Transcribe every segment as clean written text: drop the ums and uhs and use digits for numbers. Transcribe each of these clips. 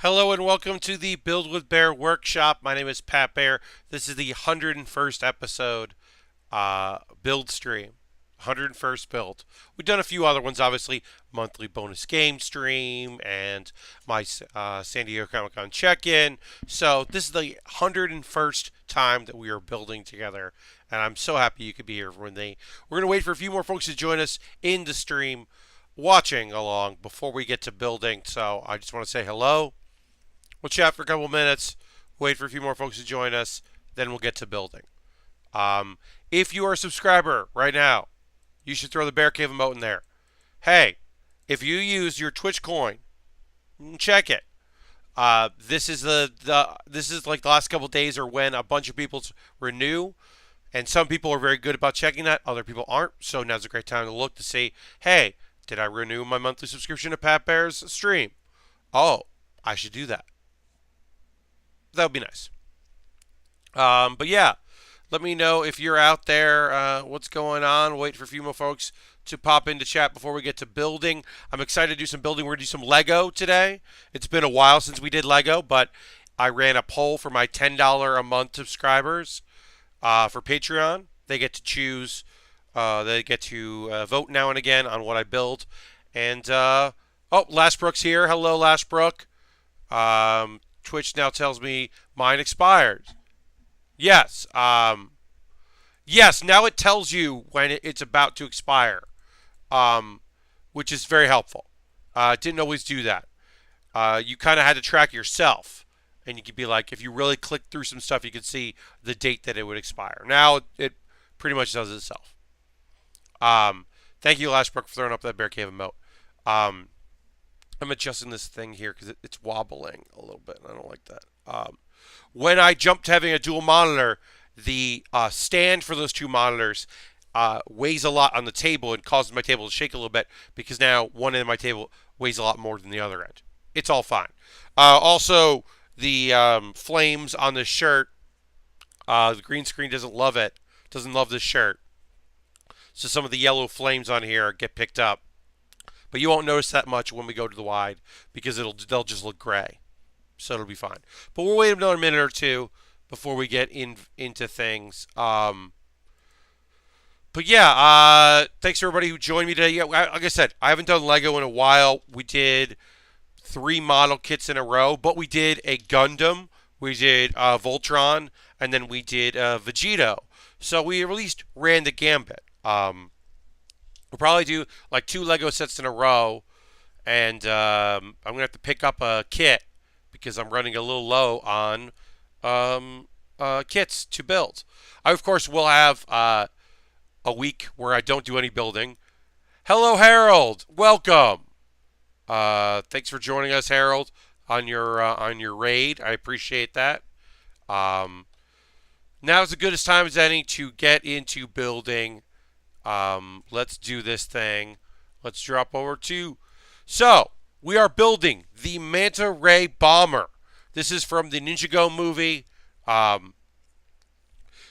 Hello and welcome to the Build with Baer Workshop. My name is Pat Baer. This is the 101st episode build stream. 101st build. We've done a few other ones, obviously. Monthly bonus game stream and my San Diego Comic Con check-in. So this is the 101st time that we are building together. And I'm so happy you could be here we're going to wait for a few more folks to join us in the stream watching along before we get to building. So I just want to say hello. We'll chat for a couple minutes, wait for a few more folks to join us, then we'll get to building. If you are a subscriber right now, you should throw the Bear Cave emote in there. Hey, if you use your Twitch coin, check it. This is this is like the last couple days or when a bunch of people renew, and some people are very good about checking that, other people aren't. So now's a great time to look to see, hey, did I renew my monthly subscription to Pat Bear's stream? Oh, I should do that. That would be nice. But yeah, let me know if you're out there, what's going on. Wait for a few more folks to pop into chat before we get to building. I'm excited to do some building. We're going to do some Lego today. It's been a while since we did Lego, but I ran a poll for my $10 a month subscribers for Patreon. They get to choose, they get to vote now and again on what I build. And, oh, Lashbrook's here. Hello, Lashbrook. Twitch now tells me mine expired. Yes. Yes, now it tells you when it's about to expire, which is very helpful. It didn't always do that. You kind of had to track yourself. And you could be like, if you really click through some stuff, you could see the date that it would expire. Now it pretty much does it itself. Thank you, Lashbrook, for throwing up that Bear Cave emote. I'm adjusting this thing here because it's wobbling a little bit, and I don't like that. When I jumped to having a dual monitor, the stand for those two monitors weighs a lot on the table and causes my table to shake a little bit because now one end of my table weighs a lot more than the other end. It's all fine. Also, the flames on the shirt, the green screen doesn't love it, doesn't love this shirt. So some of the yellow flames on here get picked up. But you won't notice that much when we go to the wide because they'll just look gray. So it'll be fine. But we'll wait another minute or two before we get into things. But yeah, thanks to everybody who joined me today. Yeah, like I said, I haven't done Lego in a while. We did 3 model kits in a row, but we did a Gundam, we did Voltron, and then we did Vegito. So we at least ran the gambit. We'll probably do like 2 Lego sets in a row, and I'm going to have to pick up a kit because I'm running a little low on kits to build. I, of course, will have a week where I don't do any building. Hello, Harold. Welcome. Thanks for joining us, Harold, on your raid. I appreciate that. Now is as good a time as any to get into building. Let's do this thing. Let's drop over to... So, we are building the Manta Ray Bomber. This is from the Ninjago movie.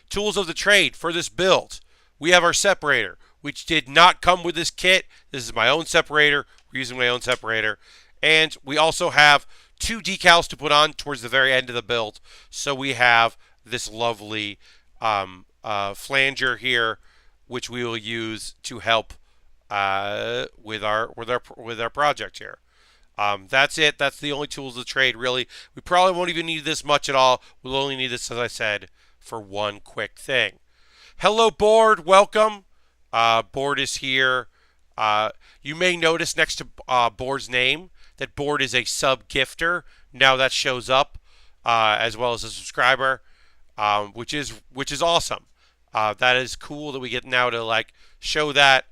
Tools of the trade for this build. We have our separator, which did not come with this kit. This is my own separator. We're using my own separator. And we also have 2 decals to put on towards the very end of the build. So we have this lovely flanger here, which we will use to help with our project here. That's it. That's the only tools of the trade, really. We probably won't even need this much at all. We'll only need this, as I said, for one quick thing. Hello, Board. Welcome. Board is here. You may notice next to Board's name that Board is a sub-gifter. Now that shows up as well as a subscriber, which is awesome. That is cool that we get now to like show that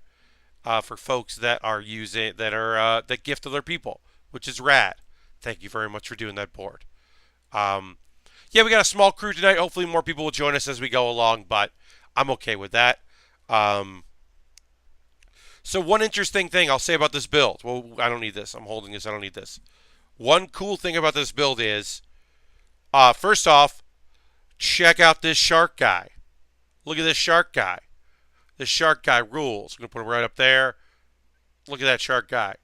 for folks that are using that gift other people, which is rad. Thank you very much for doing that, Board. Yeah, we got a small crew tonight. Hopefully more people will join us as we go along, but I'm okay with that. So one interesting thing I'll say about this build. Well, I don't need this. I'm holding this. I don't need this. One cool thing about this build is, first off, check out this shark guy. Look at this shark guy. This shark guy rules. I'm going to put him right up there. Look at that shark guy.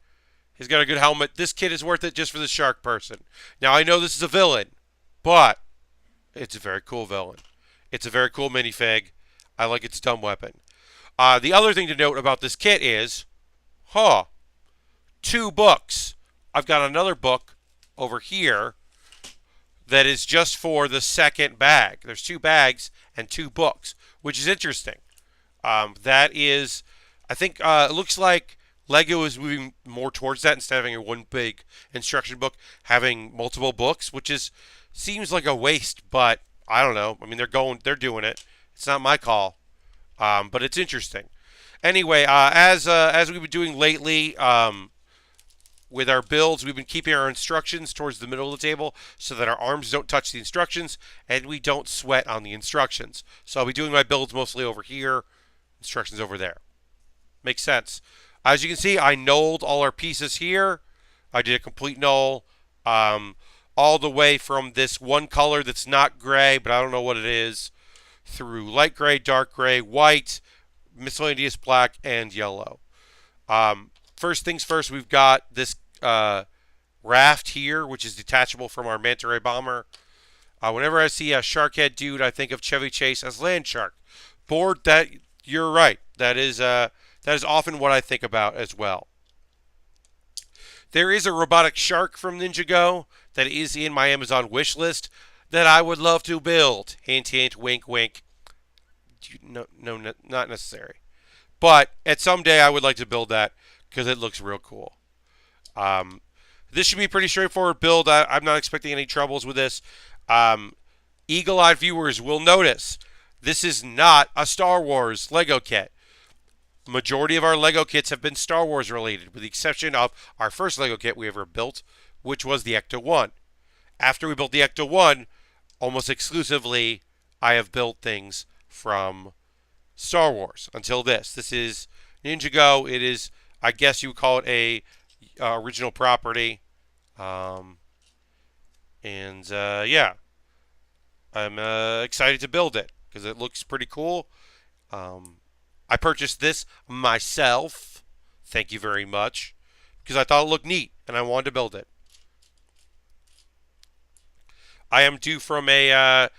He's got a good helmet. This kit is worth it just for the shark person. Now, I know this is a villain, but it's a very cool villain. It's a very cool minifig. I like its dumb weapon. The other thing to note about this kit is, 2 books. I've got another book over here that is just for the second bag. There's 2 bags and 2 books, which is interesting. That is, I think, it looks like Lego is moving more towards that instead of having one big instruction book, having multiple books, which is seems like a waste, but I don't know. I mean, they're doing it. It's not my call, but it's interesting. Anyway, as we've been doing lately, with our builds, we've been keeping our instructions towards the middle of the table so that our arms don't touch the instructions and we don't sweat on the instructions. So I'll be doing my builds mostly over here, instructions over there. Makes sense. As you can see, I knolled all our pieces here. I did a complete knoll all the way from this one color that's not gray, but I don't know what it is, through light gray, dark gray, white, miscellaneous black, and yellow. First things first, we've got this raft here, which is detachable from our Manta Ray Bomber. Whenever I see a shark head dude, I think of Chevy Chase as Land Shark. Board, that you're right. That is often what I think about as well. There is a robotic shark from Ninjago that is in my Amazon wish list that I would love to build. Hint, hint, wink, wink. No, not necessary. But at some day I would like to build that because it looks real cool. This should be a pretty straightforward build. I'm not expecting any troubles with this. Eagle-eyed viewers will notice this is not a Star Wars Lego kit. The majority of our Lego kits have been Star Wars related, with the exception of our first Lego kit we ever built, which was the Ecto-1. After we built the Ecto-1, almost exclusively, I have built things from Star Wars until this. This is Ninjago. It is, I guess you would call it a original property. Yeah, I'm excited to build it because it looks pretty cool. I purchased this myself. Thank you very much. Because I thought it looked neat and I wanted to build it. I am due from a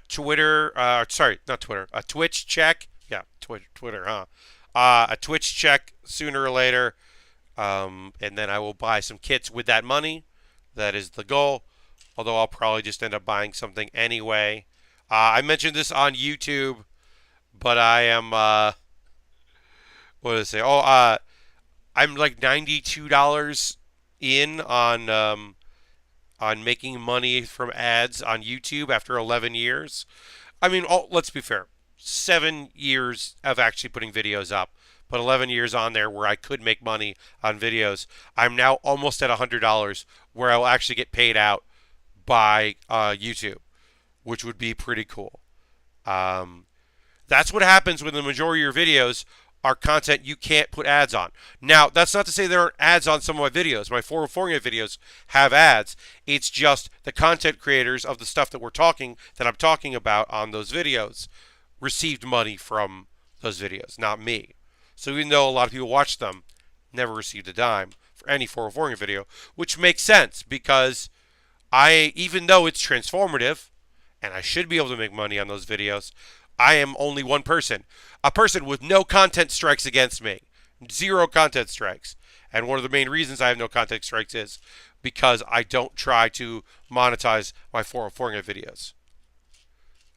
Twitter, sorry, not Twitter, a Twitch check. Yeah, Twitter, huh? A Twitch check sooner or later. And then I will buy some kits with that money. That is the goal. Although I'll probably just end up buying something anyway. I mentioned this on YouTube, but I am, what did I say? Oh, I'm like $92 in on making money from ads on YouTube after 11 years. I mean, let's be fair. 7 years of actually putting videos up, but 11 years on there where I could make money on videos. I'm now almost at $100 where I will actually get paid out by YouTube, which would be pretty cool. That's what happens when the majority of your videos are content you can't put ads on. Now, that's not to say there aren't ads on some of my videos. My 404 videos have ads. It's just the content creators of the stuff that I'm talking about on those videos received money from those videos, not me. So even though a lot of people watch them, never received a dime for any 404 video, which makes sense because even though it's transformative and I should be able to make money on those videos, I am only one person. A person with no content strikes against me. 0 content strikes. And one of the main reasons I have no content strikes is because I don't try to monetize my 404 videos.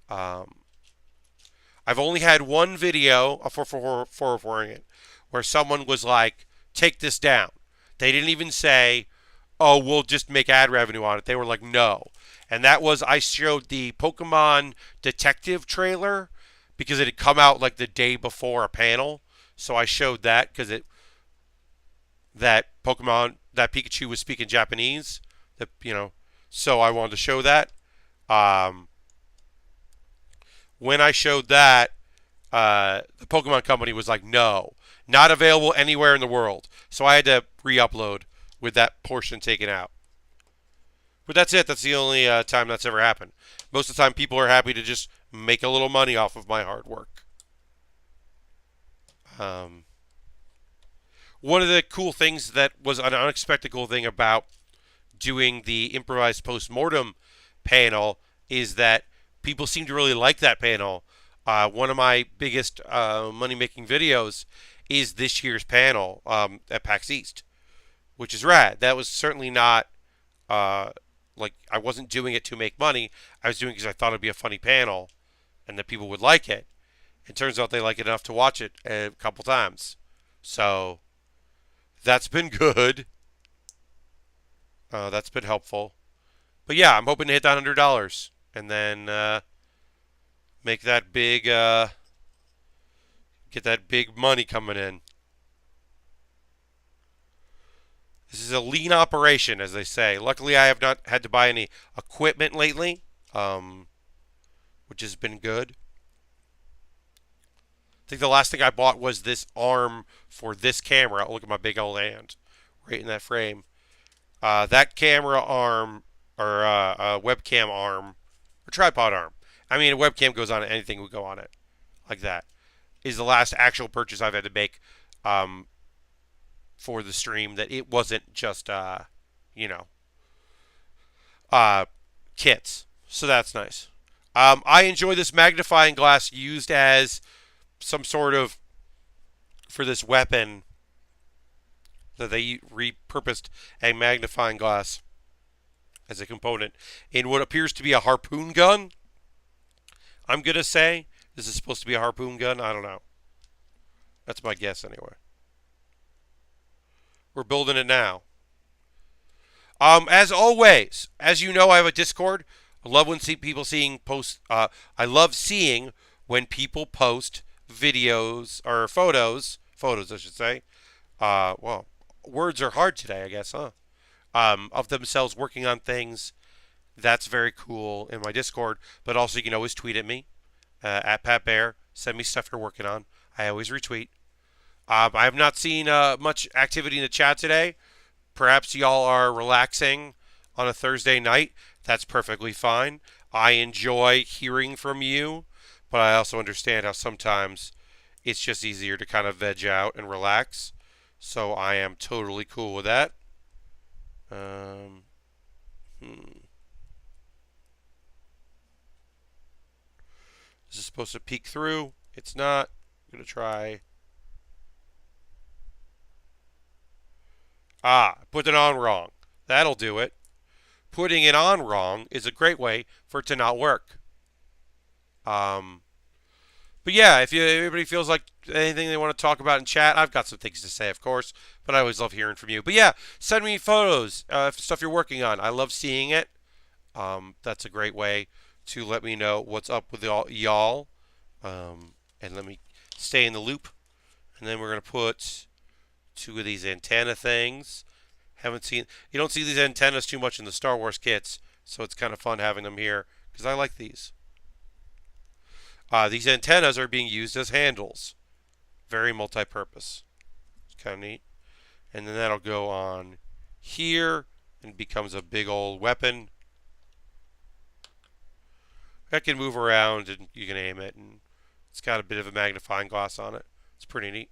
I've only had one video, a 404 where someone was like, take this down. They didn't even say, oh, we'll just make ad revenue on it. They were like, no. And that was, I showed the Pokemon Detective trailer because it had come out like the day before a panel. So I showed that because that Pikachu was speaking Japanese. So I wanted to show that. When I showed that, the Pokemon company was like, no, not available anywhere in the world. So I had to re-upload with that portion taken out. But that's it. That's the only time that's ever happened. Most of the time, people are happy to just make a little money off of my hard work. One of the cool things that was an unexpected cool thing about doing the improvised post-mortem panel is that people seem to really like that panel. One of my biggest money-making videos is this year's panel at PAX East, which is rad. That was certainly not uh, like I wasn't doing it to make money. I was doing it because I thought it'd be a funny panel and that people would like it. It turns out they like it enough to watch it a couple times. So that's been good. That's been helpful. But yeah, I'm hoping to hit that $100 and then make that big, get that big money coming in. This is a lean operation, as they say. Luckily, I have not had to buy any equipment lately, which has been good. I think the last thing I bought was this arm for this camera. Look at my big old hand right in that frame. That camera arm, or webcam arm, or tripod arm. I mean, a webcam goes on it, anything would go on it, like that. Is the last actual purchase I've had to make for the stream. That it wasn't just, you know, kits. So that's nice. I enjoy this magnifying glass used as some sort of, for this weapon, that they repurposed a magnifying glass as a component in what appears to be a harpoon gun. I'm going to say this is supposed to be a harpoon gun. I don't know. That's my guess anyway. We're building it now. As always, as you know, I have a Discord. I love when people seeing post. I love seeing when people post videos or photos. Photos, I should say. Well, words are hard today, I guess, huh? Of themselves working on things. That's very cool in my Discord. But also, you can always tweet at me at Pat Baer. Send me stuff you're working on. I always retweet. I have not seen much activity in the chat today. Perhaps y'all are relaxing on a Thursday night. That's perfectly fine. I enjoy hearing from you, but I also understand how sometimes it's just easier to kind of veg out and relax. So I am totally cool with that. This is supposed to peek through. It's not. I'm going to try. Put it on wrong. That'll do it. Putting it on wrong is a great way for it to not work. But yeah, if everybody feels like anything they want to talk about in chat, I've got some things to say, of course. But I always love hearing from you. But yeah, send me photos, stuff you're working on. I love seeing it. That's a great way to let me know what's up with y'all. And let me stay in the loop. And then we're going to put two of these antenna things. You don't see these antennas too much in the Star Wars kits, so it's kind of fun having them here because I like these. These antennas are being used as handles. Very multi-purpose. It's kind of neat. And then that'll go on here and becomes a big old weapon. That can move around and you can aim it, and it's got a bit of a magnifying glass on it. It's pretty neat.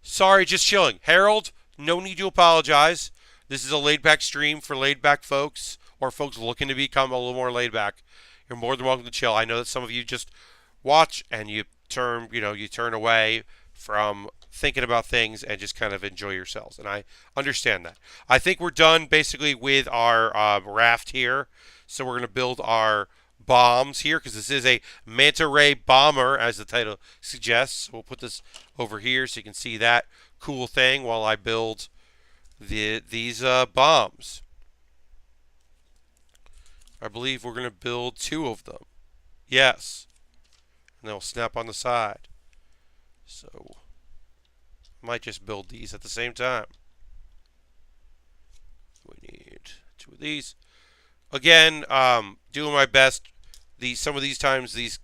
Sorry, just chilling. Harold, no need to apologize. This is a laid-back stream for laid-back folks or folks looking to become a little more laid-back. You're more than welcome to chill. I know that some of you just watch and you turn away from thinking about things and just kind of enjoy yourselves. And I understand that. I think we're done basically with our raft here. So we're going to build our bombs here because this is a Manta Ray Bomber, as the title suggests. So we'll put this over here so you can see that cool thing while I build these bombs. I believe we're going to build 2 of them. Yes. And they'll snap on the side. So I might just build these at the same time. We need 2 of these. Again, doing my best. Some of these times these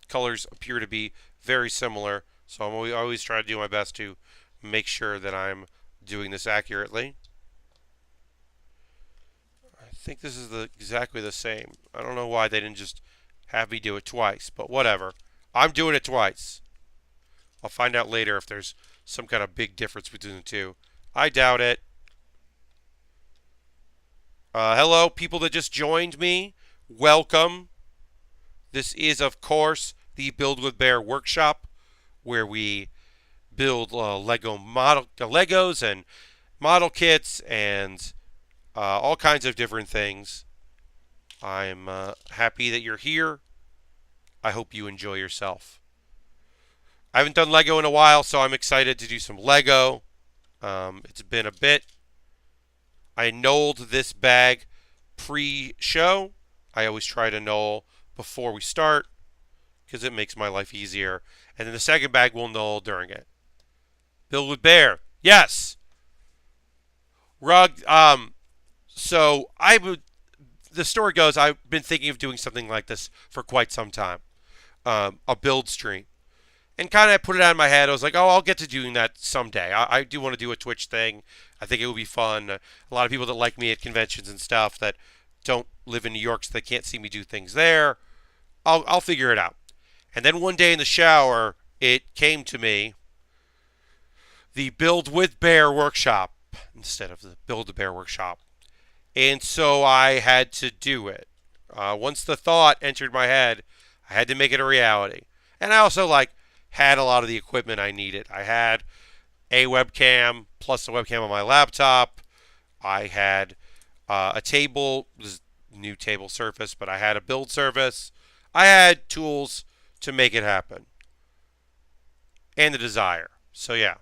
colors appear to be very similar, so I'm always trying to do my best to make sure that I'm doing this accurately. I think this is exactly the same. I don't know why they didn't just have me do it twice, but whatever. I'm doing it twice. I'll find out later if there's some kind of big difference between the two. I doubt it. Hello, people that just joined me. Welcome. This is, of course, the Build with Baer Workshop, where we build Legos and model kits and all kinds of different things. I'm happy that you're here. I hope you enjoy yourself. I haven't done Lego in a while, so I'm excited to do some Lego. It's been a bit. I knolled this bag pre-show. I always try to knoll before we start because it makes my life easier. And then the second bag will knoll during it. Build with Baer. Yes. Rug. So the story goes, I've been thinking of doing something like this for quite some time. A build stream. And kind of put it out of my head. I was like, oh, I'll get to doing that someday. I do want to do a Twitch thing. I think it would be fun. A lot of people that like me at conventions and stuff that don't live in New York, so they can't see me do things there. I'll figure it out. And then one day in the shower, it came to me, the Build with Baer Workshop instead of the Build the Baer Workshop. And so I had to do it. Once the thought entered my head, I had to make it a reality. And I also had a lot of the equipment I needed. I had a webcam plus a webcam on my laptop. I had a table, this new table surface, but I had a build surface. I had tools to make it happen. And the desire. So yeah.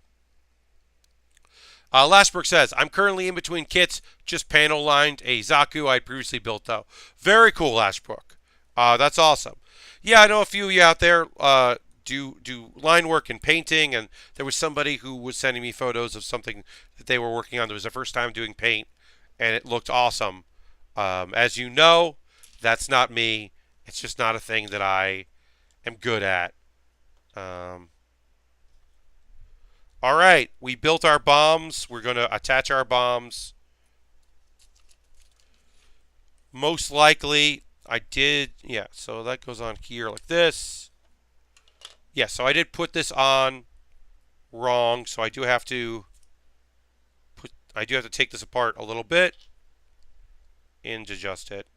Lashbrook says, I'm currently in between kits, just panel lined a Zaku I'd previously built though. Very cool, Lashbrook. That's awesome. Yeah, I know a few of you out there do line work and painting, and there was somebody who was sending me photos of something that they were working on. It was their first time doing paint, and it looked awesome. As you know, that's not me. It's just not a thing that I am good at. All right, we built our bombs. We're going to attach our bombs. Most likely, I did, yeah, so that goes on here like this. Yeah, so I did put this on wrong, so I do have to take this apart a little bit and adjust it.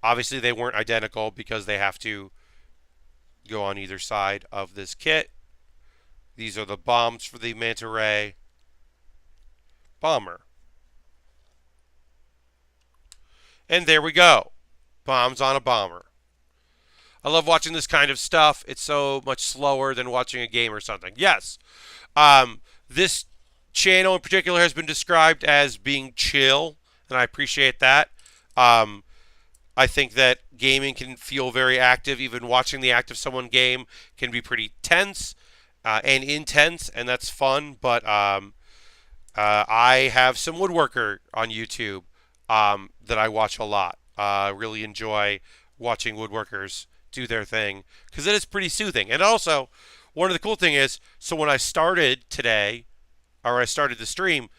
Obviously, they weren't identical because they have to go on either side of this kit. These are the bombs for the Manta Ray Bomber. And there we go. Bombs on a bomber. I love watching this kind of stuff. It's so much slower than watching a game or something. Yes. This channel in particular has been described as being chill, and I appreciate that. I think that gaming can feel very active. Even watching the act of someone game can be pretty tense and intense, and that's fun. But I have some woodworker on YouTube that I watch a lot. Really enjoy watching woodworkers do their thing because it is pretty soothing. And also, one of the cool thing is, so when I started today, or I started the stream,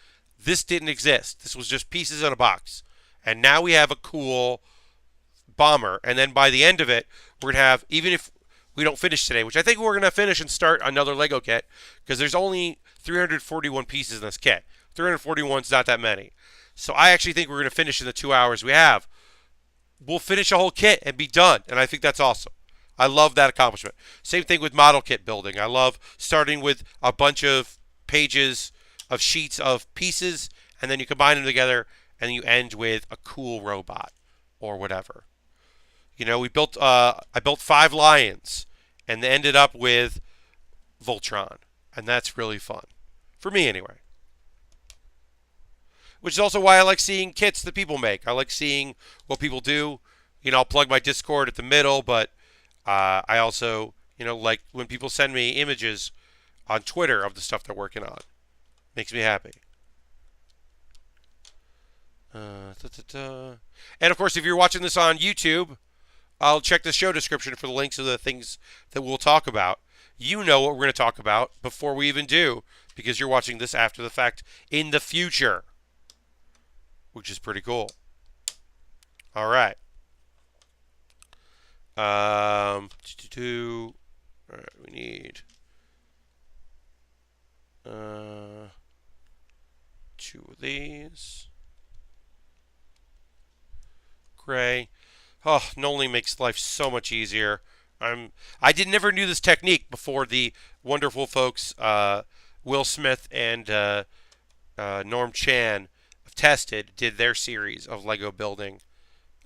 this didn't exist. This was just pieces in a box. And now we have a cool bomber. And then by the end of it, we're going to have, even if we don't finish today, which I think we're going to finish and start another Lego kit, because there's only 341 pieces in this kit. 341 is not that many. So I actually think we're going to finish in the 2 hours we have. We'll finish a whole kit and be done. And I think that's awesome. I love that accomplishment. Same thing with model kit building. I love starting with a bunch of pages of sheets of pieces, and then you combine them together, and you end with a cool robot or whatever. You know, I built 5 lions, and they ended up with Voltron, and that's really fun. For me, anyway. Which is also why I like seeing kits that people make. I like seeing what people do. You know, I'll plug my Discord at the middle, but I also, like when people send me images on Twitter of the stuff they're working on. Makes me happy. And of course, if you're watching this on YouTube, I'll check the show description for the links of the things that we'll talk about. You know what we're going to talk about before we even do, because you're watching this after the fact in the future, which is pretty cool. All right. All right, we need Uh, two of these. Gray. Oh, Noli makes life so much easier. Never knew this technique before the wonderful folks Will Smith and Norm Chan did their series of Lego building.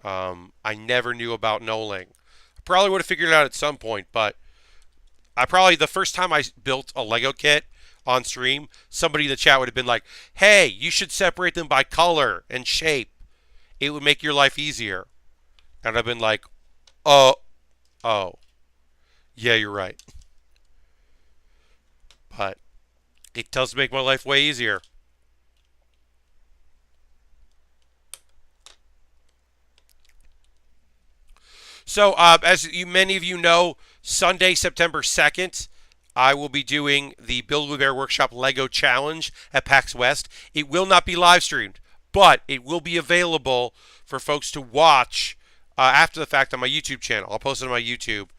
I never knew about Noling. I probably would have figured it out at some point, but the first time I built a Lego kit on stream, somebody in the chat would have been like, "Hey, you should separate them by color and shape. It would make your life easier." And I've been like, "Oh, oh, yeah, you're right." But it does make my life way easier. So, many of you know, Sunday, September 2nd, I will be doing the Build with Baer Workshop Lego Challenge at PAX West. It will not be live streamed, but it will be available for folks to watch after the fact on my YouTube channel. I'll post it on my YouTube.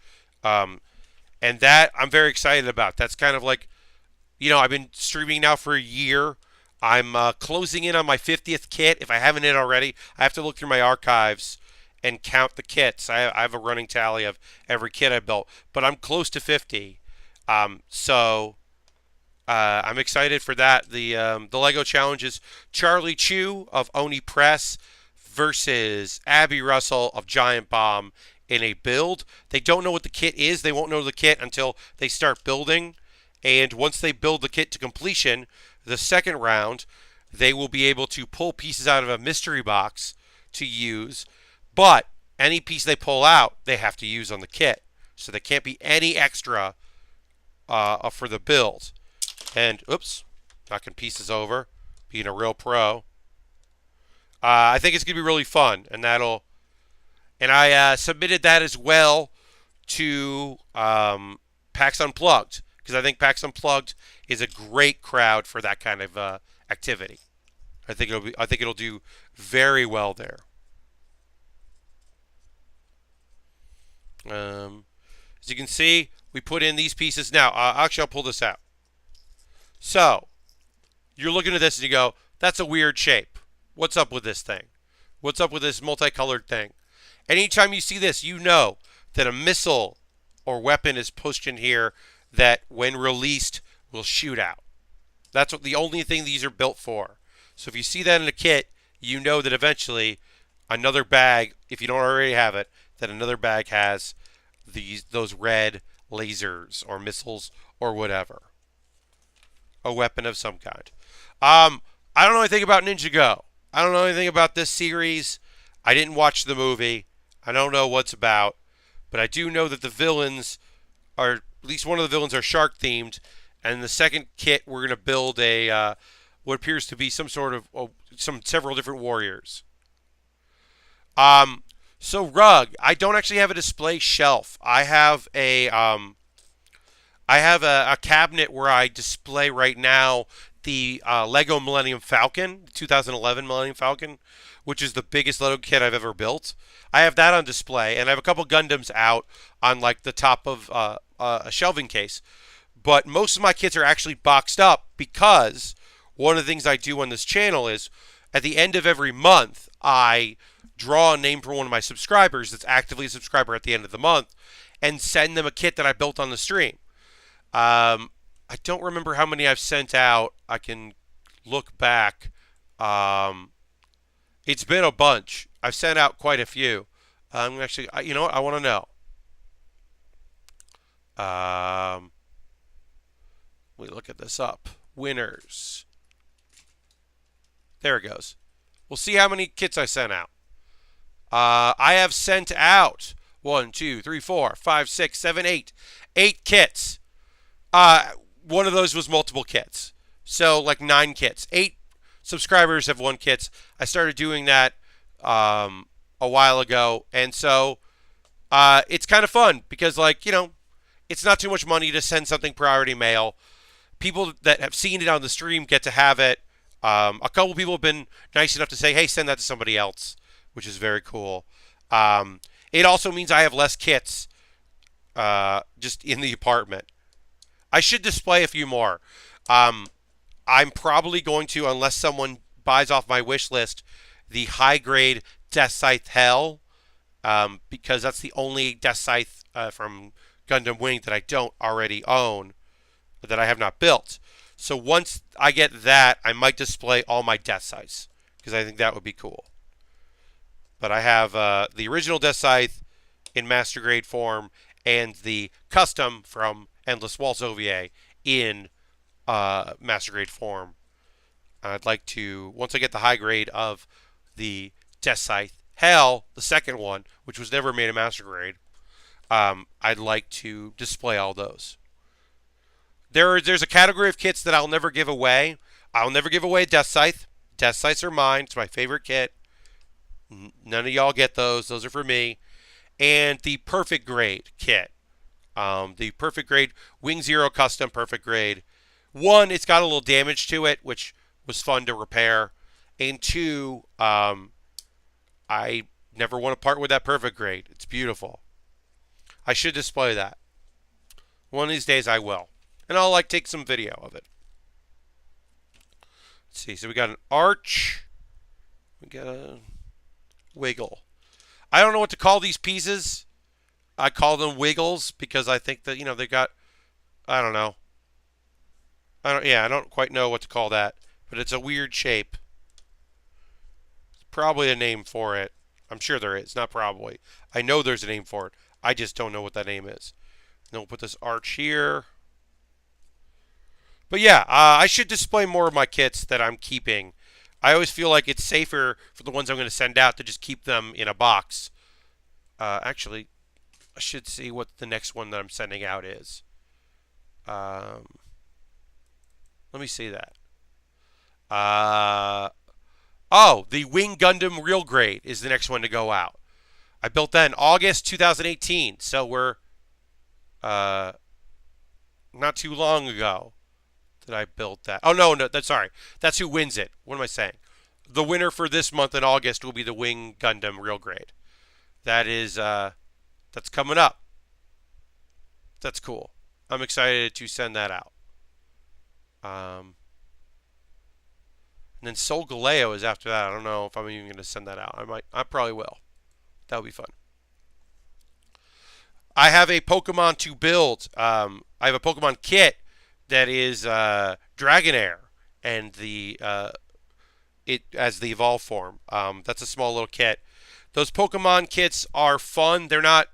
And that I'm very excited about. That's kind of like, I've been streaming now for a year. I'm closing in on my 50th kit. If I haven't it already, I have to look through my archives and count the kits. I have a running tally of every kit I built, but I'm close to 50. So I'm excited for that. The Lego Challenge is Charlie Chu of Oni Press versus Abby Russell of Giant Bomb in a build. They don't know what the kit is. They won't know the kit until they start building. And once they build the kit to completion, the second round, they will be able to pull pieces out of a mystery box to use. But any piece they pull out, they have to use on the kit. So there can't be any extra for the build. And, oops, knocking pieces over, being a real pro. I think it's going to be really fun. And I submitted that as well to PAX Unplugged, because I think PAX Unplugged is a great crowd for that kind of activity. I think it'll do very well there. As you can see, we put in these pieces. Now, actually, I'll pull this out. So, you're looking at this and you go, that's a weird shape. What's up with this thing? What's up with this multicolored thing? Anytime you see this, you know that a missile or weapon is pushed in here that, when released, will shoot out. That's the only thing these are built for. So if you see that in a kit, you know that eventually another bag, if you don't already have it, that another bag has those red lasers or missiles or whatever. A weapon of some kind. I don't know anything about Ninja Go. I don't know anything about this series. I didn't watch the movie. I don't know what's about. But I do know that the villains are, at least one of the villains are shark themed. And in the second kit, we're going to build what appears to be several different warriors. So rug, I don't actually have a display shelf. I have a cabinet where I display right now the LEGO Millennium Falcon, 2011 Millennium Falcon, which is the biggest Lego kit I've ever built. I have that on display, and I have a couple Gundams out on like the top of a shelving case. But most of my kits are actually boxed up, because one of the things I do on this channel is at the end of every month, I draw a name for one of my subscribers that's actively a subscriber at the end of the month and send them a kit that I built on the stream. I don't remember how many I've sent out. I can look back. It's been a bunch. I've sent out quite a few. Actually, you know what? I want to know. We look at this up. Winners. There it goes. We'll see how many kits I sent out. I have sent out 1, 2, 3, 4, 5, 6, 7, 8. 8 kits. One of those was multiple kits. So, like 9 kits. 8 subscribers have won kits. I started doing that a while ago. And so, it's kind of fun because, it's not too much money to send something priority mail. People that have seen it on the stream get to have it. A couple people have been nice enough to say, hey, send that to somebody else, which is very cool. It also means I have less kits just in the apartment. I should display a few more. Um, I'm probably going to, unless someone buys off my wish list, the high grade Death Scythe Hell, because that's the only Death Scythe from Gundam Wing that I don't already own, that I have not built. So once I get that, I might display all my Death Scythes, because I think that would be cool. But I have the original Death Scythe in Master Grade form and the custom from Endless Waltz OVA in Master Grade form. I'd like to, once I get the high grade of the Death Scythe Hell, the second one, which was never made a Master Grade, I'd like to display all those. There's a category of kits that I'll never give away. I'll never give away Death Scythe. Death Scythes are mine. It's my favorite kit. None of y'all get those. Those are for me. And the Perfect Grade kit. The Perfect Grade Wing Zero Custom Perfect Grade. One, it's got a little damage to it, which was fun to repair. And two, I never want to part with that Perfect Grade. It's beautiful. I should display that. One of these days I will. And I'll take some video of it. Let's see. So we got an arch. We got a wiggle. I don't know what to call these pieces. I call them wiggles because I think that, they got, I don't know. I don't quite know what to call that, but it's a weird shape. There's probably a name for it. I'm sure there is, not probably. I know there's a name for it. I just don't know what that name is. Then we'll put this arch here. But yeah, I should display more of my kits that I'm keeping. I always feel like it's safer for the ones I'm going to send out to just keep them in a box. Actually, I should see what the next one that I'm sending out is. Let me see that. Oh, the Wing Gundam Real Grade is the next one to go out. I built that in August 2018, so we're not too long ago that I built that. Oh, no, sorry. That's who wins it. What am I saying? The winner for this month in August will be the Wing Gundam Real Grade. That is, that's coming up. That's cool. I'm excited to send that out. And then Sol Galeo is after that. I don't know if I'm even going to send that out. I probably will. That would be fun. I have a Pokemon to build. I have a Pokemon kit that is Dragonair and it as the evolve form. That's a small little kit. Those Pokemon kits are fun. They're not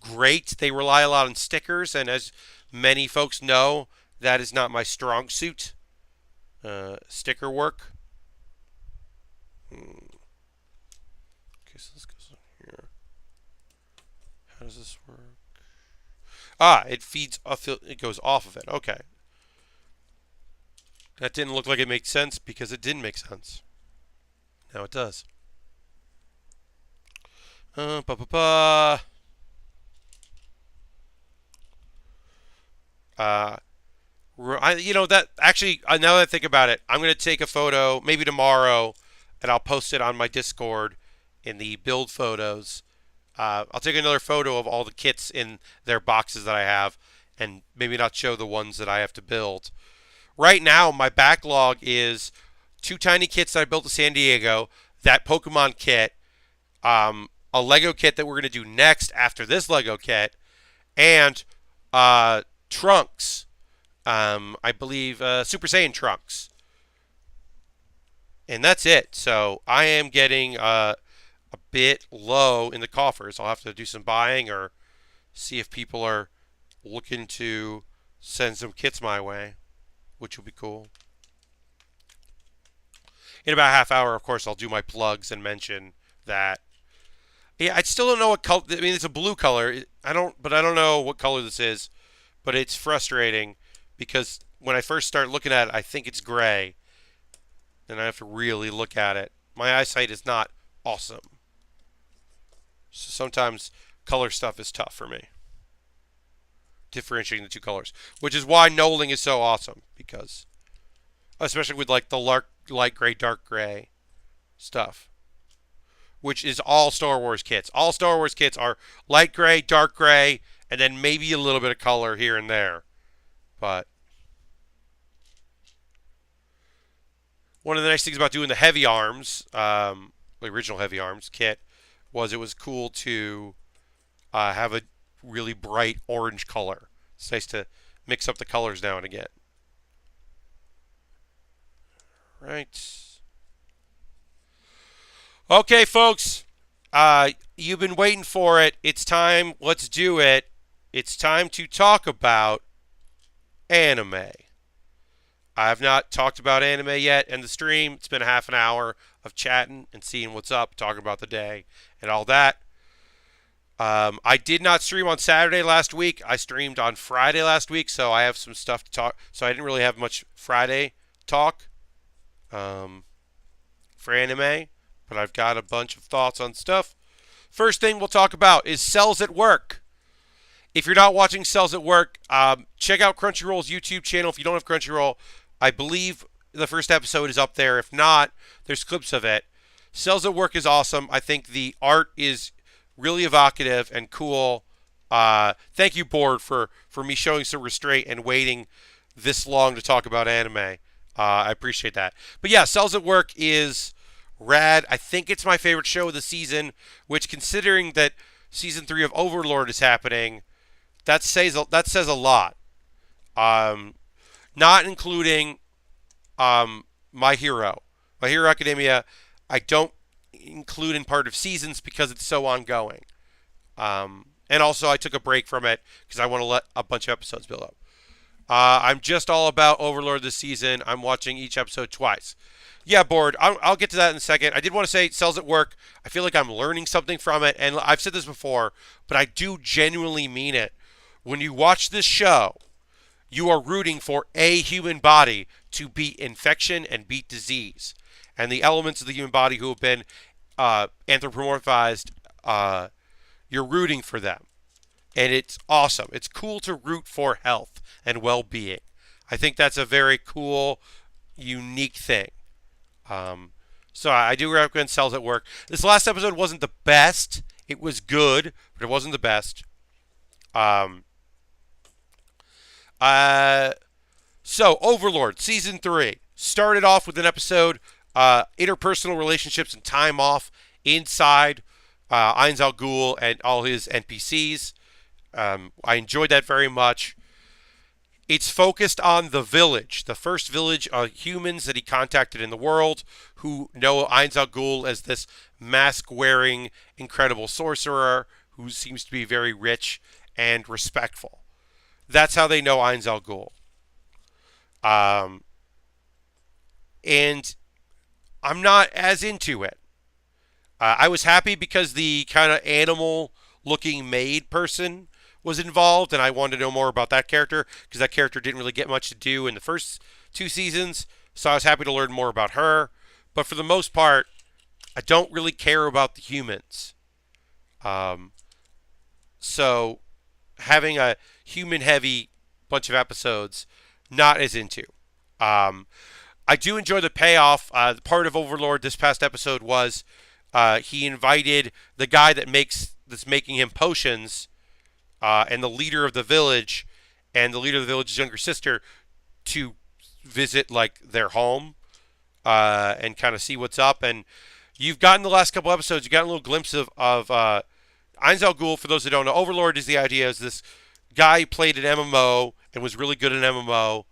great. They rely a lot on stickers, and as many folks know, that is not my strong suit. Sticker work. Okay, so this goes on here. How does this work? It feeds off. It goes off of it. Okay. That didn't look like it made sense because it didn't make sense. Now it does. That actually, now that I think about it, I'm going to take a photo maybe tomorrow, and I'll post it on my Discord in the build photos. I'll take another photo of all the kits in their boxes that I have, and maybe not show the ones that I have to build. Right now, my backlog is 2 tiny kits that I built in San Diego, that Pokemon kit, a Lego kit that we're going to do next after this Lego kit, and Trunks. I believe Super Saiyan Trunks. And that's it. So I am getting a bit low in the coffers. I'll have to do some buying or see if people are looking to send some kits my way, which will be cool. In about a half hour, of course, I'll do my plugs and mention that. Yeah, I still don't know what color. I mean, it's a blue color. I don't know what color this is, but it's frustrating because when I first start looking at it, I think it's gray. Then I have to really look at it. My eyesight is not awesome. So sometimes color stuff is tough for me. Differentiating the two colors. Which is why knolling is so awesome. Because, especially with like the light gray, dark gray stuff. Which is all Star Wars kits. All Star Wars kits are light gray, dark gray, and then maybe a little bit of color here and there. But one of the nice things about doing the heavy arms, the original heavy arms kit, was it was cool to have a really bright orange color. It's nice to mix up the colors now and again. Right. Okay, folks. You've been waiting for it. It's time. Let's do it. It's time to talk about anime. I have not talked about anime yet in the stream. It's been a half an hour of chatting and seeing what's up, talking about the day and all that. I did not stream on Saturday last week. I streamed on Friday last week, so I have some stuff to talk. So I didn't really have much Friday talk for anime, but I've got a bunch of thoughts on stuff. First thing we'll talk about is Cells at Work. If you're not watching Cells at Work, check out Crunchyroll's YouTube channel. If you don't have Crunchyroll, I believe the first episode is up there. If not, there's clips of it. Cells at Work is awesome. I think the art is really evocative and cool. Thank you, Board, for me showing some restraint and waiting this long to talk about anime. I appreciate that. But yeah, Cells at Work is rad. I think it's my favorite show of the season, which, considering that Season 3 of Overlord is happening, that says a lot. Not including My Hero. My Hero Academia, I don't include in part of seasons because it's so ongoing. And also, I took a break from it because I want to let a bunch of episodes build up. I'm just all about Overlord this season. I'm watching each episode twice. Yeah, Board, I'll get to that in a second. I did want to say Cells at Work. I feel like I'm learning something from it. And I've said this before, but I do genuinely mean it. When you watch this show, you are rooting for a human body to beat infection and beat disease. And the elements of the human body who have been anthropomorphized, you're rooting for them. And it's awesome. It's cool to root for health and well-being. I think that's a very cool, unique thing. So I do recommend Cells at Work. This last episode wasn't the best. It was good, but it wasn't the best. So Overlord Season 3 started off with an episode, interpersonal relationships and time off inside Ainz Al Ghul and all his NPCs. I enjoyed that very much. It's focused on the village, the first village of humans that he contacted in the world, who know Ainz Al Ghul as this mask-wearing, incredible sorcerer who seems to be very rich and respectful. That's how they know Ainz Al Ghul. And I'm not as into it. I was happy because the kind of animal-looking maid person was involved, and I wanted to know more about that character because that character didn't really get much to do in the first 2 seasons, so I was happy to learn more about her. But for the most part, I don't really care about the humans. So having a human-heavy bunch of episodes, not as into. I do enjoy the payoff. Part of Overlord this past episode was he invited the guy that's making him potions, and the leader of the village, and the leader of the village's younger sister, to visit like their home, and kind of see what's up. And you've gotten the last couple episodes, you got a little glimpse of Ainz Al Ghul. For those that don't know, Overlord is the idea is this guy who played an MMO and was really good at an MMO,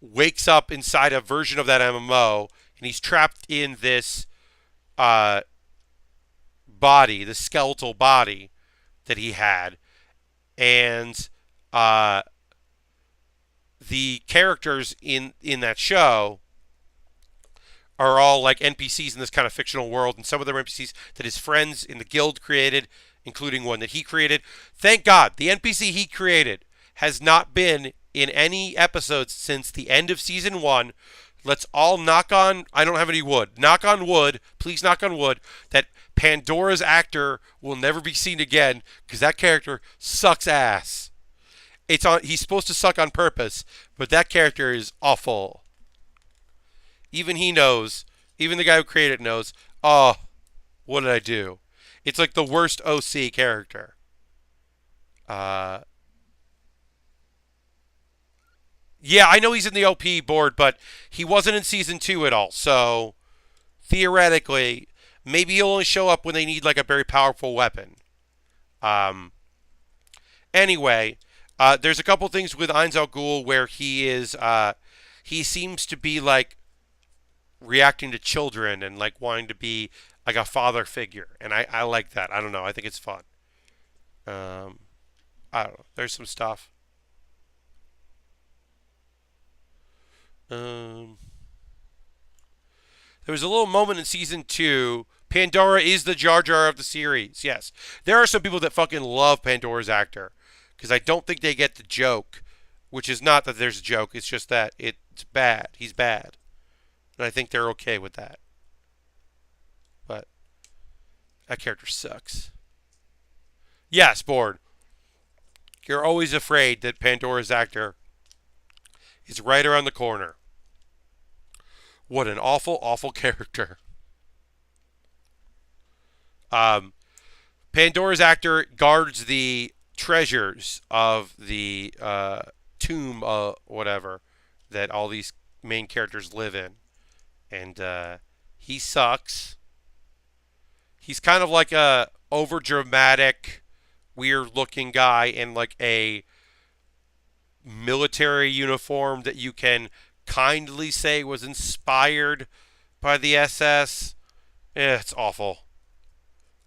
wakes up inside a version of that MMO, and he's trapped in this body, the skeletal body that he had. And the characters in that show are all like NPCs in this kind of fictional world, and some of them are NPCs that his friends in the guild created, including one that he created. Thank God, the NPC he created has not been in any episodes since the end of Season 1. Let's all knock on, I don't have any wood, knock on wood, please knock on wood, that Pandora's actor will never be seen again, because that character sucks ass. He's supposed to suck on purpose, but that character is awful. Even he knows, even the guy who created it knows, oh, what did I do? It's like the worst OC character. Yeah, I know he's in the OP board, but he wasn't in season 2 at all. So theoretically, maybe he'll only show up when they need like a very powerful weapon. Um, anyway, there's a couple things with Ainz Al Ghul where he seems to be like reacting to children and like wanting to be like a father figure, and I like that. I don't know. I think it's fun. Um, I don't know. There's some stuff. Um, there was a little moment in season 2. Pandora is the Jar Jar of the series. Yes, there are some people that fucking love Pandora's actor because I don't think they get the joke, which is not that there's a joke. It's just that it's bad. He's bad, and I think they're okay with that. But that character sucks. Yes, bored. You're always afraid that Pandora's actor is right around the corner. What an awful, awful character. Um, Pandora's actor guards the treasures of the tomb, whatever, that all these main characters live in. And he sucks. He's kind of like a over dramatic, weird looking guy in like a military uniform that you can kindly say was inspired by the SS. It's awful.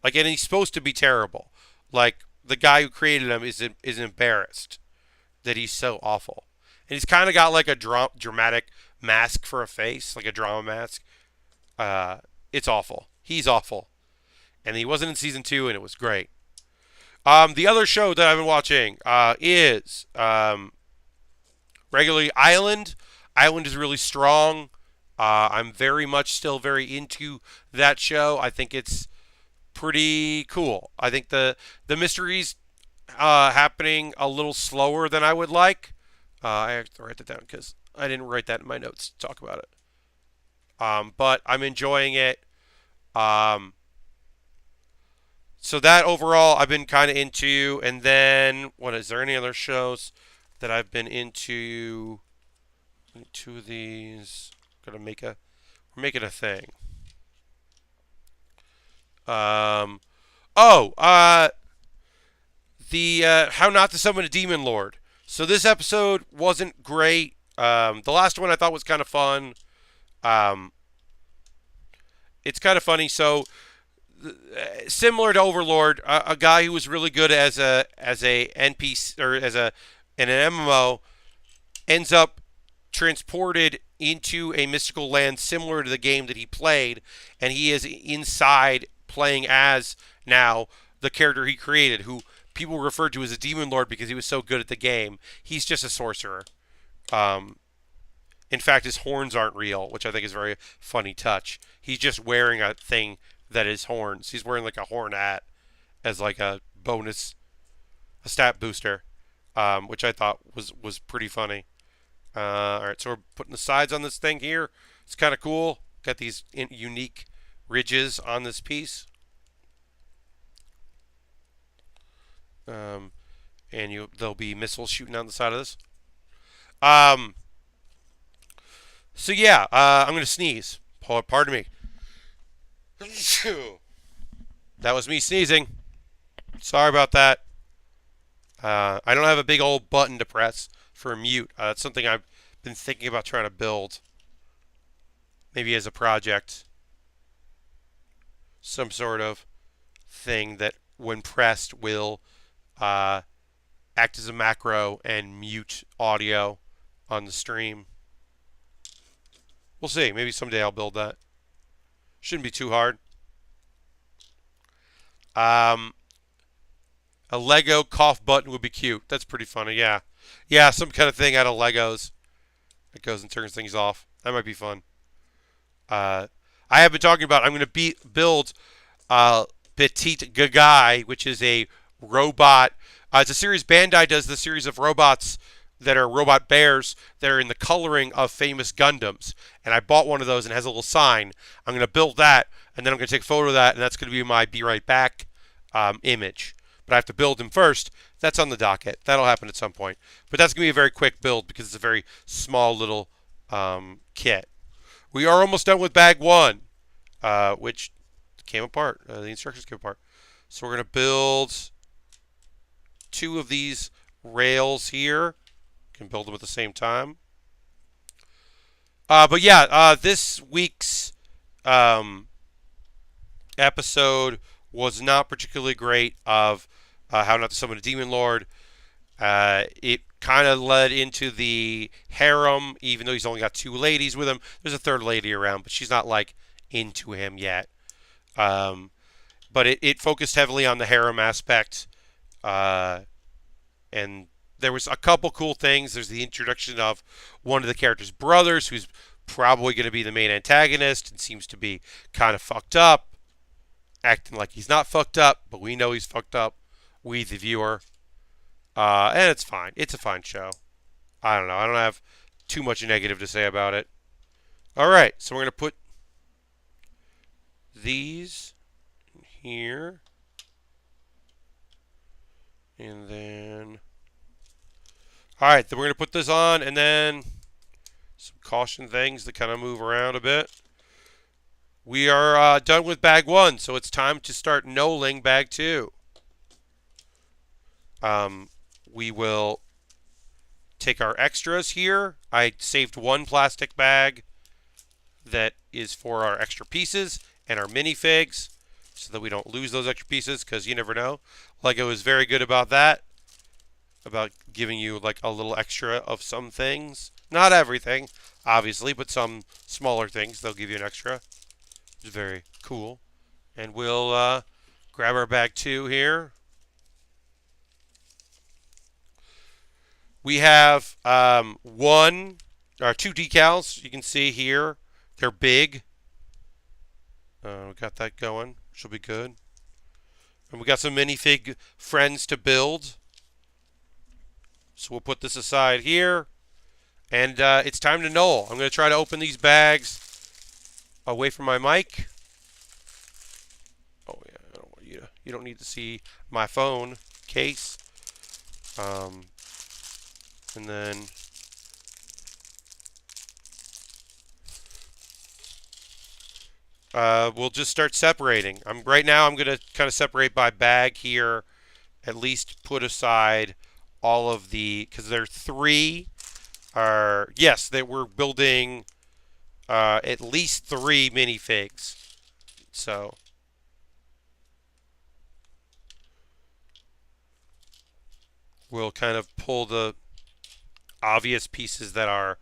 Like, and he's supposed to be terrible. Like, the guy who created him is embarrassed that he's so awful. And he's kind of got like a dramatic mask for a face, like a drama mask. It's awful. He's awful. And he wasn't in season 2, and it was great. The other show that I've been watching is regularly Island. Island is really strong. I'm very much still very into that show. I think it's pretty cool. I think the mysteries happening a little slower than I would like. I have to write that down because I didn't write that in my notes to talk about it. But I'm enjoying it. So that overall I've been kind of into. And then what is there any other shows that I've been into? Two of these. We're making a thing. Um, the How Not to Summon a Demon Lord. So this episode wasn't great. The last one I thought was kind of fun. Um, it's kind of funny. So similar to Overlord, a guy who was really good as a NPC or as a in an MMO ends up transported into a mystical land similar to the game that he played, and he is inside playing as now the character he created, who people referred to as a demon lord because he was so good at the game. He's just a sorcerer. Um, in fact, his horns aren't real, which I think is a very funny touch. He's just wearing a thing that is horns. He's wearing like a horn hat as like a bonus, a stat booster, which I thought was pretty funny. All right, so we're putting the sides on this thing here. It's kind of cool. Got these unique ridges on this piece. And there'll be missiles shooting out the side of this. So yeah, I'm gonna sneeze. Pardon me. That was me sneezing. Sorry about that. I don't have a big old button to press for mute. That's something I've been thinking about trying to build. Maybe as a project. Some sort of thing that, when pressed, will act as a macro and mute audio on the stream. We'll see. Maybe someday I'll build that. Shouldn't be too hard. A Lego cough button would be cute. That's pretty funny, yeah. Yeah, some kind of thing out of Legos that goes and turns things off. That might be fun. I have been talking about, I'm going to build Petite Gagai, which is a robot. It's a series, Bandai does the series of robots that are robot bears that are in the coloring of famous Gundams. And I bought one of those and it has a little sign. I'm going to build that, and then I'm going to take a photo of that, and that's going to be my Be Right Back image. But I have to build him first. that's on the docket. That'll happen at some point. But that's going to be a very quick build because it's a very small little kit. We are almost done with bag 1, which came apart. The instructions came apart. So we're going to build 2 of these rails here. Can build them at the same time. But yeah, this week's episode was not particularly great of how not to summon a demon lord. It kind of led into the harem, even though he's only got 2 ladies with him. There's a 3rd lady around, but she's not like into him yet. But it focused heavily on the harem aspect, and there was a couple cool things. There's the introduction of one of the character's brothers, who's probably going to be the main antagonist and seems to be kind of fucked up, acting like he's not fucked up, but we know he's fucked up, we the viewer. And it's fine. It's a fine show. I don't know. I don't have too much negative to say about it. All right, so we're going to put these in here. And then... All right, then we're going to put this on, and then some caution things that kind of move around a bit. We are done with bag 1, so it's time to start knolling bag 2. We will take our extras here. I saved 1 plastic bag that is for our extra pieces and our minifigs so that we don't lose those extra pieces, because you never know. LEGO is very good about that, about giving you like a little extra of some things. Not everything, obviously, but some smaller things, they'll give you an extra. It's very cool. And we'll grab our bag 2 here. We have 2 decals. You can see here. They're big. We got that going. Should be good. And we got some minifig friends to build. So we'll put this aside here. And it's time to knoll. I'm going to try to open these bags away from my mic. Oh, yeah. I don't want you to, you don't need to see my phone case. And then we'll just start separating. Right now I'm going to kind of separate by bag here. At least put aside all of the, because there are 3. Yes, that we're building at least 3 minifigs. So we'll kind of pull the obvious pieces that are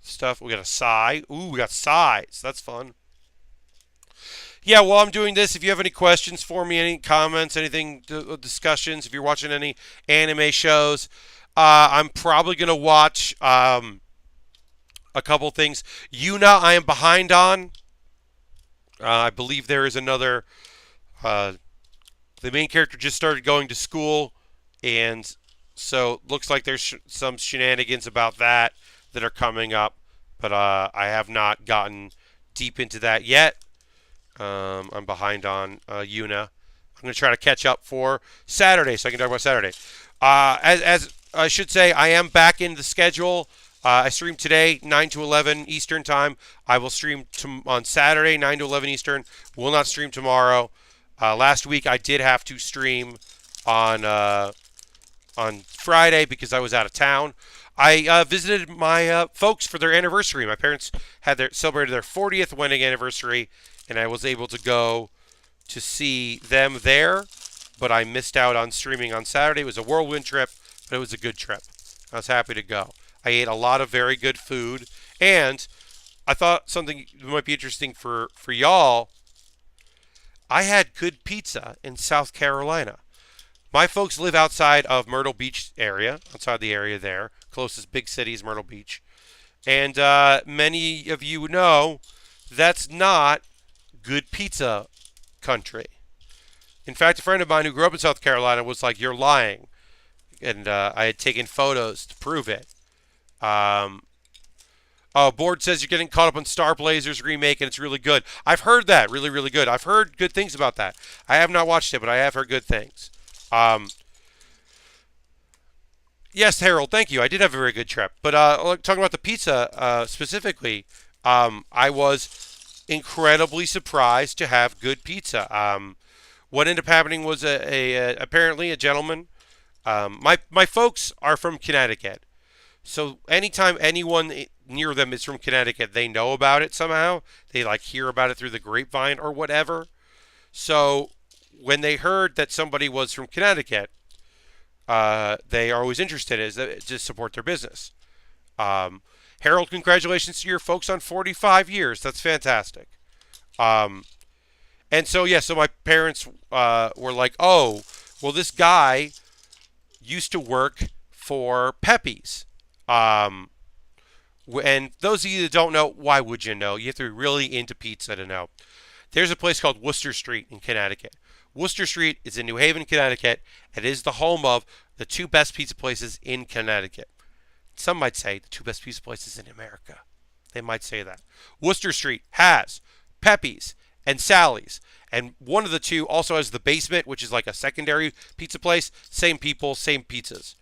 stuff. We got a Psy. Ooh, we got Psys. That's fun. Yeah, while I'm doing this, if you have any questions for me, any comments, anything, discussions, if you're watching any anime shows, I'm probably going to watch a couple things. Yuna, I am behind on. I believe there is another... the main character just started going to school, and so looks like there's some shenanigans about that are coming up, but I have not gotten deep into that yet. I'm behind on Yuna. I'm going to try to catch up for Saturday so I can talk about Saturday. As I should say, I am back in the schedule. I streamed today, 9 to 11 Eastern time. I will stream on Saturday, 9 to 11 Eastern. Will not stream tomorrow. Last week I did have to stream on Friday because I was out of town. I visited my folks for their anniversary. My parents had celebrated their 40th wedding anniversary, and I was able to go to see them there, but I missed out on streaming on Saturday. It was a whirlwind trip, but it was a good trip. I was happy to go. I ate a lot of very good food, and I thought something might be interesting for y'all. I had good pizza in South Carolina. My folks live outside of Myrtle Beach area, outside the area there. Closest big city is Myrtle Beach. And many of you know that's not good pizza country. In fact, a friend of mine who grew up in South Carolina was like, "You're lying." And I had taken photos to prove it. Board says you're getting caught up on Star Blazers remake and it's really good. I've heard that. Really, really good. I've heard good things about that. I have not watched it, but I have heard good things. Yes, Harold, thank you. I did have a very good trip. But talking about the pizza specifically, I was incredibly surprised to have good pizza. What ended up happening was apparently a gentleman. My folks are from Connecticut, so anytime anyone near them is from Connecticut, they know about it somehow. They like hear about it through the grapevine or whatever. So when they heard that somebody was from Connecticut, they are always interested is to support their business. Um, Harold, congratulations to your folks on 45 years. That's fantastic. Um, and so yeah, so my parents were like, "Oh, well, this guy used to work for Pepe's." Um, and those of you that don't know, why would you know? You have to be really into pizza to know. There's a place called Worcester Street in Connecticut. Worcester Street is in New Haven, Connecticut. It is the home of the two best pizza places in Connecticut. Some might say the two best pizza places in America. They might say that. Worcester Street has Pepe's and Sally's. And one of the two also has the basement, which is like a secondary pizza place. Same people, same pizzas.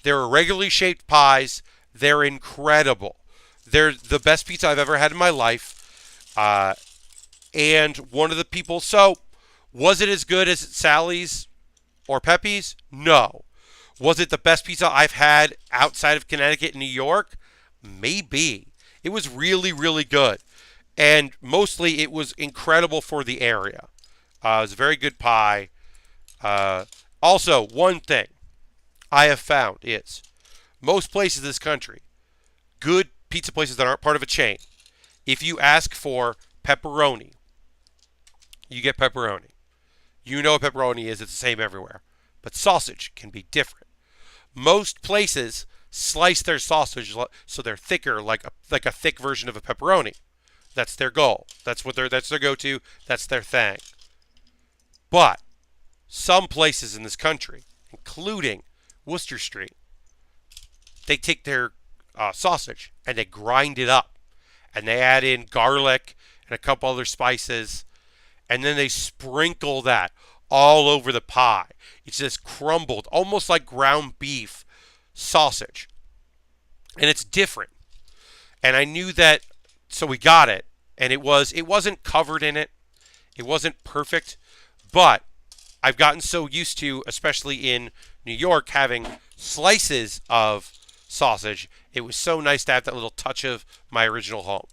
They're irregularly shaped pies. They're incredible. They're the best pizza I've ever had in my life. And one of the people, so was it as good as Sally's or Pepe's? No. Was it the best pizza I've had outside of Connecticut and New York? Maybe. It was really, really good. And mostly it was incredible for the area. It was a very good pie. Also, one thing I have found is most places in this country, good pizza places that aren't part of a chain, if you ask for pepperoni, you get pepperoni. You know what pepperoni is, it's the same everywhere. But sausage can be different. Most places slice their sausage so they're thicker, like a thick version of a pepperoni. That's their goal. That's their go-to. That's their thing. But some places in this country, including Worcester Street, they take their sausage and they grind it up, and they add in garlic and a couple other spices, and then they sprinkle that all over the pie. It's just crumbled, almost like ground beef sausage. And it's different. And I knew that, so we got it. And it wasn't covered in it. It wasn't perfect. But I've gotten so used to, especially in New York, having slices of sausage. It was so nice to have that little touch of my original home.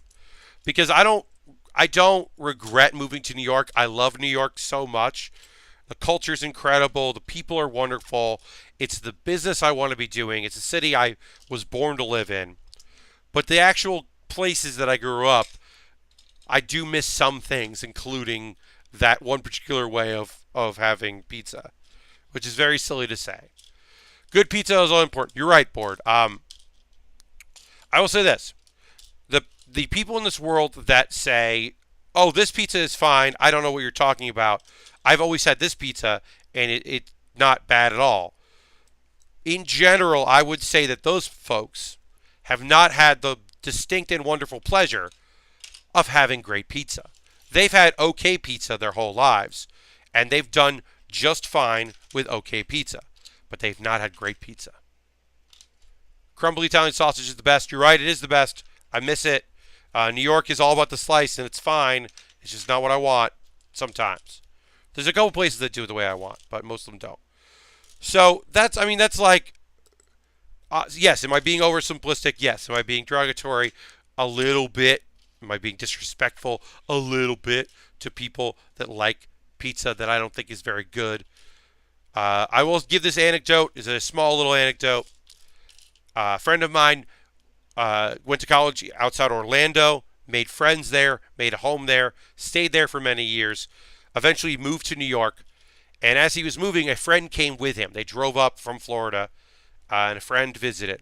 Because I don't regret moving to New York. I love New York so much. The culture is incredible. The people are wonderful. It's the business I want to be doing. It's a city I was born to live in. But the actual places that I grew up, I do miss some things, including that one particular way of having pizza, which is very silly to say. Good pizza is all important. You're right, Board. I will say this. The people in this world that say, "Oh, this pizza is fine. I don't know what you're talking about. I've always had this pizza, and it's not bad at all." In general, I would say that those folks have not had the distinct and wonderful pleasure of having great pizza. They've had okay pizza their whole lives, and they've done just fine with okay pizza, but they've not had great pizza. Crumbly Italian sausage is the best. You're right, it is the best. I miss it. New York is all about the slice, and it's fine. It's just not what I want sometimes. There's a couple places that do it the way I want, but most of them don't. So that's like, yes, am I being oversimplistic? Yes. Am I being derogatory? A little bit. Am I being disrespectful? A little bit to people that like pizza that I don't think is very good. I will give this anecdote. It's a small little anecdote. A friend of mine went to college outside Orlando, made friends there, made a home there, stayed there for many years, eventually moved to New York. And as he was moving, a friend came with him. They drove up from Florida, and a friend visited.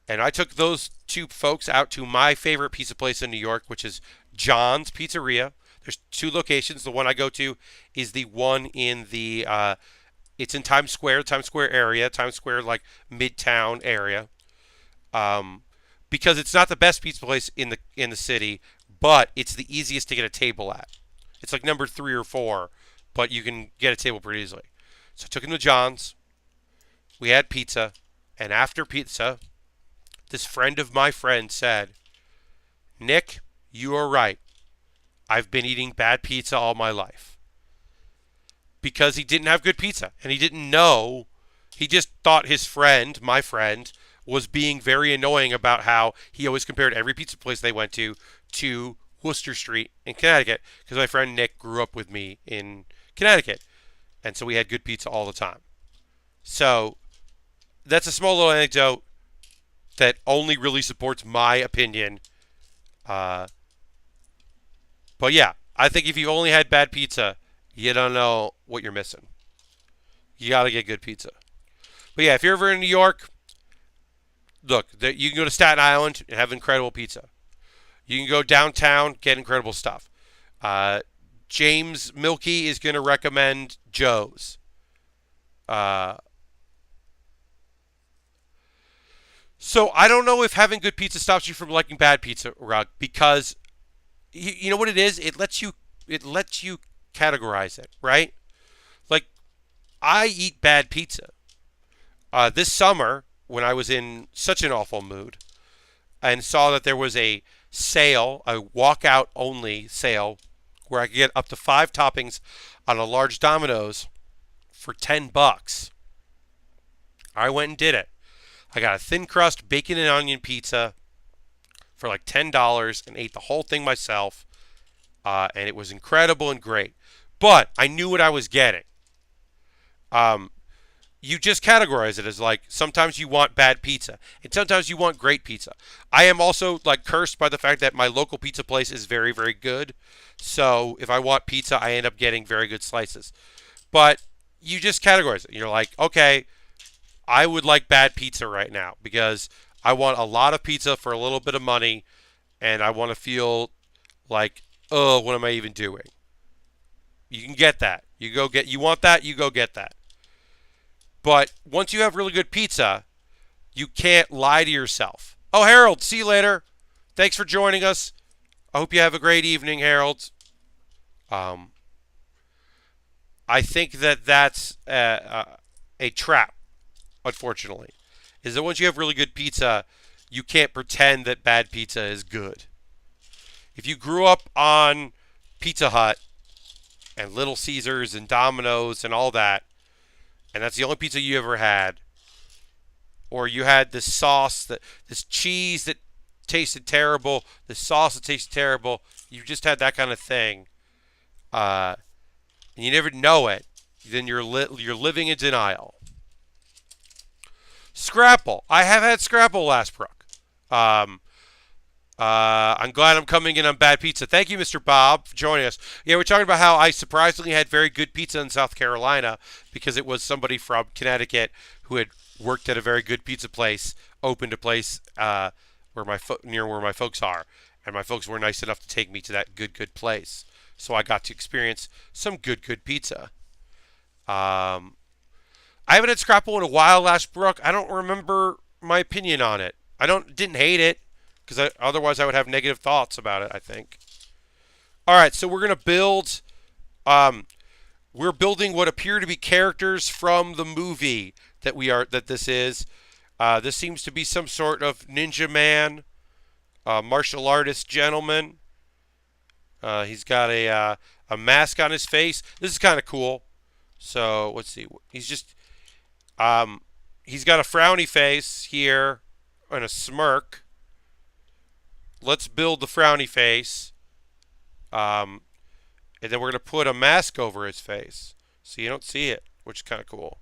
And I took those two folks out to my favorite pizza place in New York, which is John's Pizzeria. There's two locations. The one I go to is the one in it's in Times Square area, Times Square, like Midtown area. Because it's not the best pizza place in the city, but it's the easiest to get a table at. It's like number 3 or 4, but you can get a table pretty easily. So I took him to John's. We had pizza. And after pizza, this friend of my friend said, Nick, you are right. I've been eating bad pizza all my life. Because he didn't have good pizza. And he didn't know. He just thought his friend, my friend, was being very annoying about how he always compared every pizza place they went to Worcester Street in Connecticut. Because my friend Nick grew up with me in Connecticut. And so we had good pizza all the time. So that's a small little anecdote that only really supports my opinion. But yeah, I think if you only had bad pizza, you don't know what you're missing. You got to get good pizza. But yeah, if you're ever in New York, look, you can go to Staten Island and have incredible pizza. You can go downtown, get incredible stuff. James Milky is going to recommend Joe's. So I don't know if having good pizza stops you from liking bad pizza, Rug, because you know what it is? It lets you categorize it, right? Like, I eat bad pizza. This summer, when I was in such an awful mood and saw that there was a sale, a walkout only sale, where I could get up to 5 toppings on a large Domino's for $10, I went and did it. I got a thin crust bacon and onion pizza for like $10 and ate the whole thing myself. And it was incredible and great. But I knew what I was getting. You just categorize it as like sometimes you want bad pizza and sometimes you want great pizza. I am also like cursed by the fact that my local pizza place is very, very good. So if I want pizza, I end up getting very good slices. But you just categorize it. You're like, okay, I would like bad pizza right now because I want a lot of pizza for a little bit of money and I want to feel like, oh, what am I even doing? You can get that. You want that, you go get that. But once you have really good pizza, you can't lie to yourself. Oh, Harold, see you later. Thanks for joining us. I hope you have a great evening, Harold. I think that that's a trap, unfortunately. Is that once you have really good pizza, you can't pretend that bad pizza is good. If you grew up on Pizza Hut and Little Caesars and Domino's and all that, and that's the only pizza you ever had, or you had this sauce, this cheese that tasted terrible, this sauce that tasted terrible, you just had that kind of thing, and you never know it, then you're living in denial. Scrapple. I have had Scrapple last, Brooke. I'm glad I'm coming in on bad pizza. Thank you, Mr. Bob, for joining us. Yeah, we're talking about how I surprisingly had very good pizza in South Carolina because it was somebody from Connecticut who had worked at a very good pizza place, opened a place near where my folks are, and my folks were nice enough to take me to that good place. So I got to experience some good pizza. I haven't had Scrapple in a while, last Brooke. I don't remember my opinion on it. Didn't hate it. Because otherwise I would have negative thoughts about it, I think. All right, so we're going to build... we're building what appear to be characters from the movie that this is. This seems to be some sort of ninja man, martial artist gentleman. He's got a mask on his face. This is kind of cool. So, let's see. He's just... he's got a frowny face here and a smirk. Let's build the frowny face. And then we're going to put a mask over his face. So you don't see it, which is kind of cool.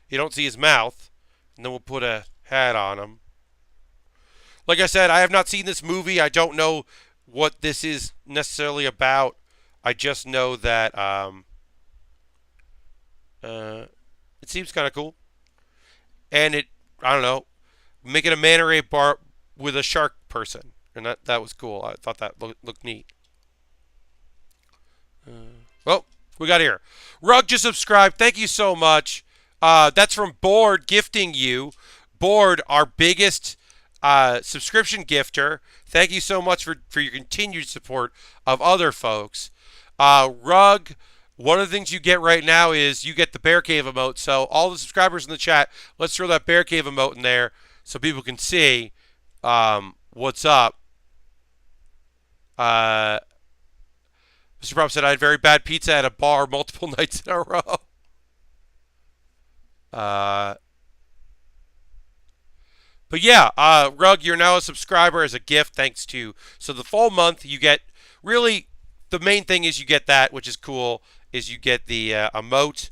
You don't see his mouth. And then we'll put a hat on him. Like I said, I have not seen this movie. I don't know what this is necessarily about. I just know that it seems kind of cool. And I don't know, making a manta ray bar with a shark person, and that was cool. I thought that looked neat. Well, we got here. Rug just subscribed. Thank you so much. That's from Board gifting you. Board, our biggest subscription gifter. Thank you so much for your continued support of other folks. Rug One of the things you get right now is you get the Bear Cave emote. So all the subscribers in the chat, let's throw that Bear Cave emote in there so people can see what's up. Mr. Prop said I had very bad pizza at a bar multiple nights in a row. But yeah, Rug, you're now a subscriber as a gift thanks to. So the full month you get, really, the main thing is you get that, which is cool, is you get the emote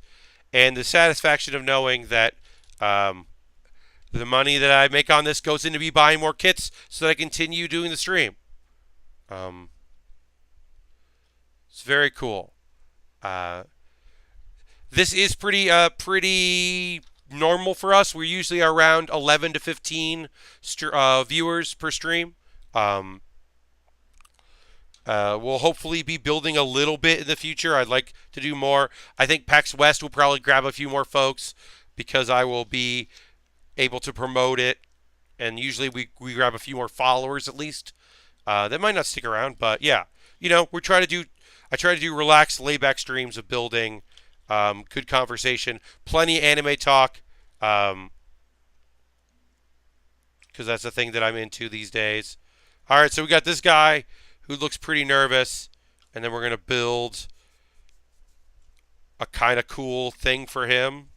and the satisfaction of knowing that the money that I make on this goes into me buying more kits so that I continue doing the stream. It's very cool. This is pretty normal for us. We're usually around 11 to 15 viewers per stream. We'll hopefully be building a little bit in the future. I'd like to do more. I think PAX West will probably grab a few more folks because I will be able to promote it. And usually we grab a few more followers at least. They might not stick around, but yeah. You know, I try to do relaxed, layback streams of building, good conversation, plenty of anime talk, because that's the thing that I'm into these days. All right, so we got this guy who looks pretty nervous, and then we're going to build a kind of cool thing for him.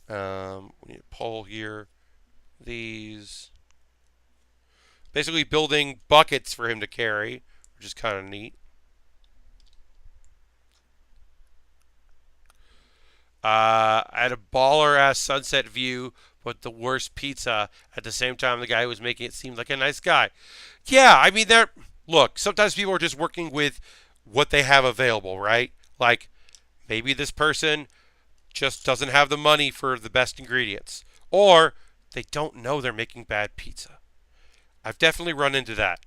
We need a pole here. These. Basically building buckets for him to carry, which is kind of neat. I had a baller-ass sunset view, but the worst pizza. At the same time, the guy who was making it seemed like a nice guy. Yeah, I mean, look, sometimes people are just working with what they have available, right? Like, maybe this person just doesn't have the money for the best ingredients. Or they don't know they're making bad pizza. I've definitely run into that.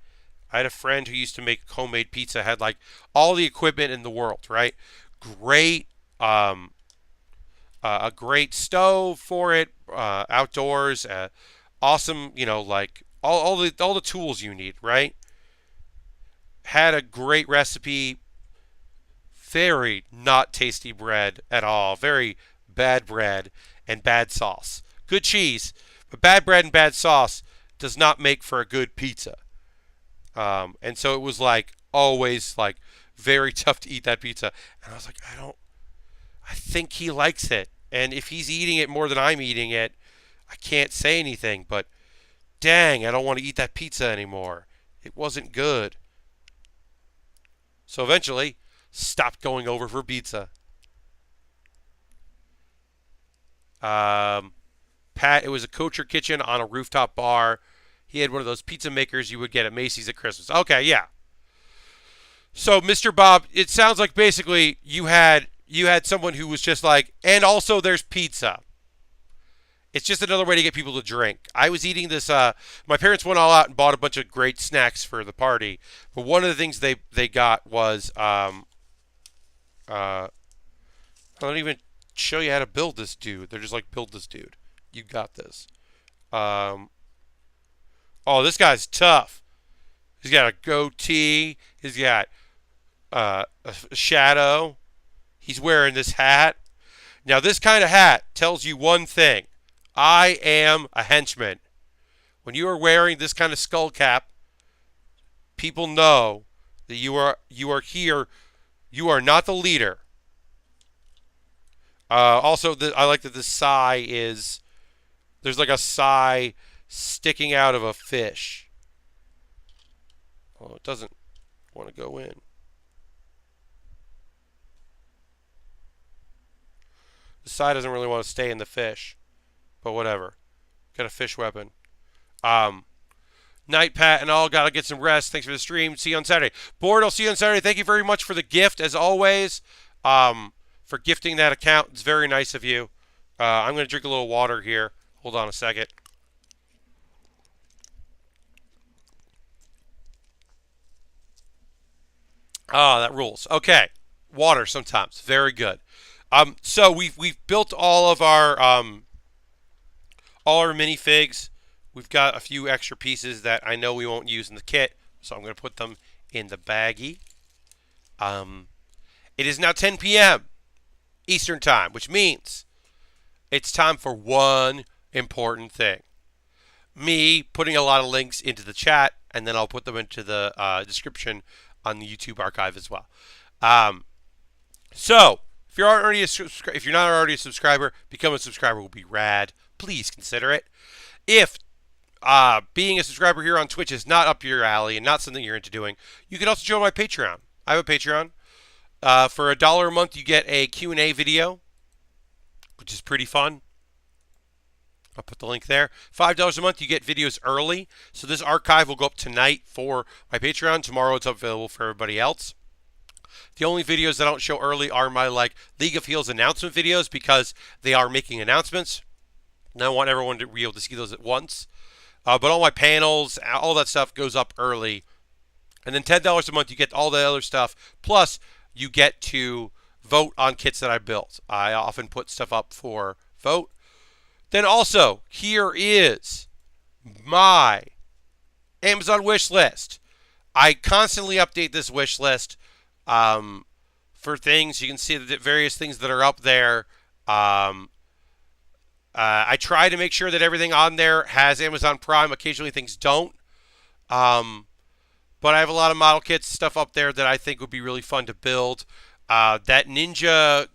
I had a friend who used to make homemade pizza, had like all the equipment in the world, right? Great, a great stove for it, outdoors, awesome, you know, like all the tools you need, right? Had a great recipe, very not tasty bread at all, very bad bread and bad sauce. Good cheese, but bad bread and bad sauce does not make for a good pizza. And so it was like always like very tough to eat that pizza. And I was like, I think he likes it. And if he's eating it more than I'm eating it, I can't say anything. But dang, I don't want to eat that pizza anymore. It wasn't good. So eventually, stopped going over for pizza. Pat, it was a Kosher kitchen on a rooftop bar. He had one of those pizza makers you would get at Macy's at Christmas. Okay, yeah. So, Mr. Bob, it sounds like basically you had someone who was just like, and also there's pizza. It's just another way to get people to drink. I was eating this. My parents went all out and bought a bunch of great snacks for the party. But one of the things they got was I don't even show you how to build this dude. They're just like, build this dude. You got this. Oh, this guy's tough. He's got a goatee. He's got a shadow. He's wearing this hat. Now, this kind of hat tells you one thing. I am a henchman. When you are wearing this kind of skull cap, people know that you are here. You are not the leader. Also, I like that the sai is, there's like a sai sticking out of a fish. Oh, it doesn't want to go in. The sai doesn't really want to stay in the fish, but whatever. Got a fish weapon. Night, Pat, and all. Gotta get some rest. Thanks for the stream. See you on Saturday. Board, I'll see you on Saturday. Thank you very much for the gift, as always. For gifting that account. It's very nice of you. I'm going to drink a little water here. Hold on a second. Oh, that rules. Okay. Water sometimes. Very good. So we've built all our minifigs. We've got a few extra pieces that I know we won't use in the kit, so I'm going to put them in the baggie. It is now 10 p.m. Eastern Time, which means it's time for one important thing. Me putting a lot of links into the chat, and then I'll put them into the description on the YouTube archive as well. So, if you're not already a subscriber, become a subscriber will be rad. Please consider it. If being a subscriber here on Twitch is not up your alley and not something you're into doing, you can also join my Patreon. I have a Patreon. For $1 a month, you get a Q&A video, which is pretty fun. I'll put the link there. $5 a month, you get videos early. So this archive will go up tonight for my Patreon. Tomorrow it's available for everybody else. The only videos that I don't show early are my League of Heels announcement videos because they are making announcements. And I want everyone to be able to see those at once. But all my panels, all that stuff goes up early. And then $10 a month, you get all the other stuff. Plus, you get to vote on kits that I built. I often put stuff up for vote. Then also, here is my Amazon wish list. I constantly update this wish list for things. You can see the various things that are up there. I try to make sure that everything on there has Amazon Prime. Occasionally things don't. But I have a lot of model kits, stuff up there that I think would be really fun to build. The Ninjago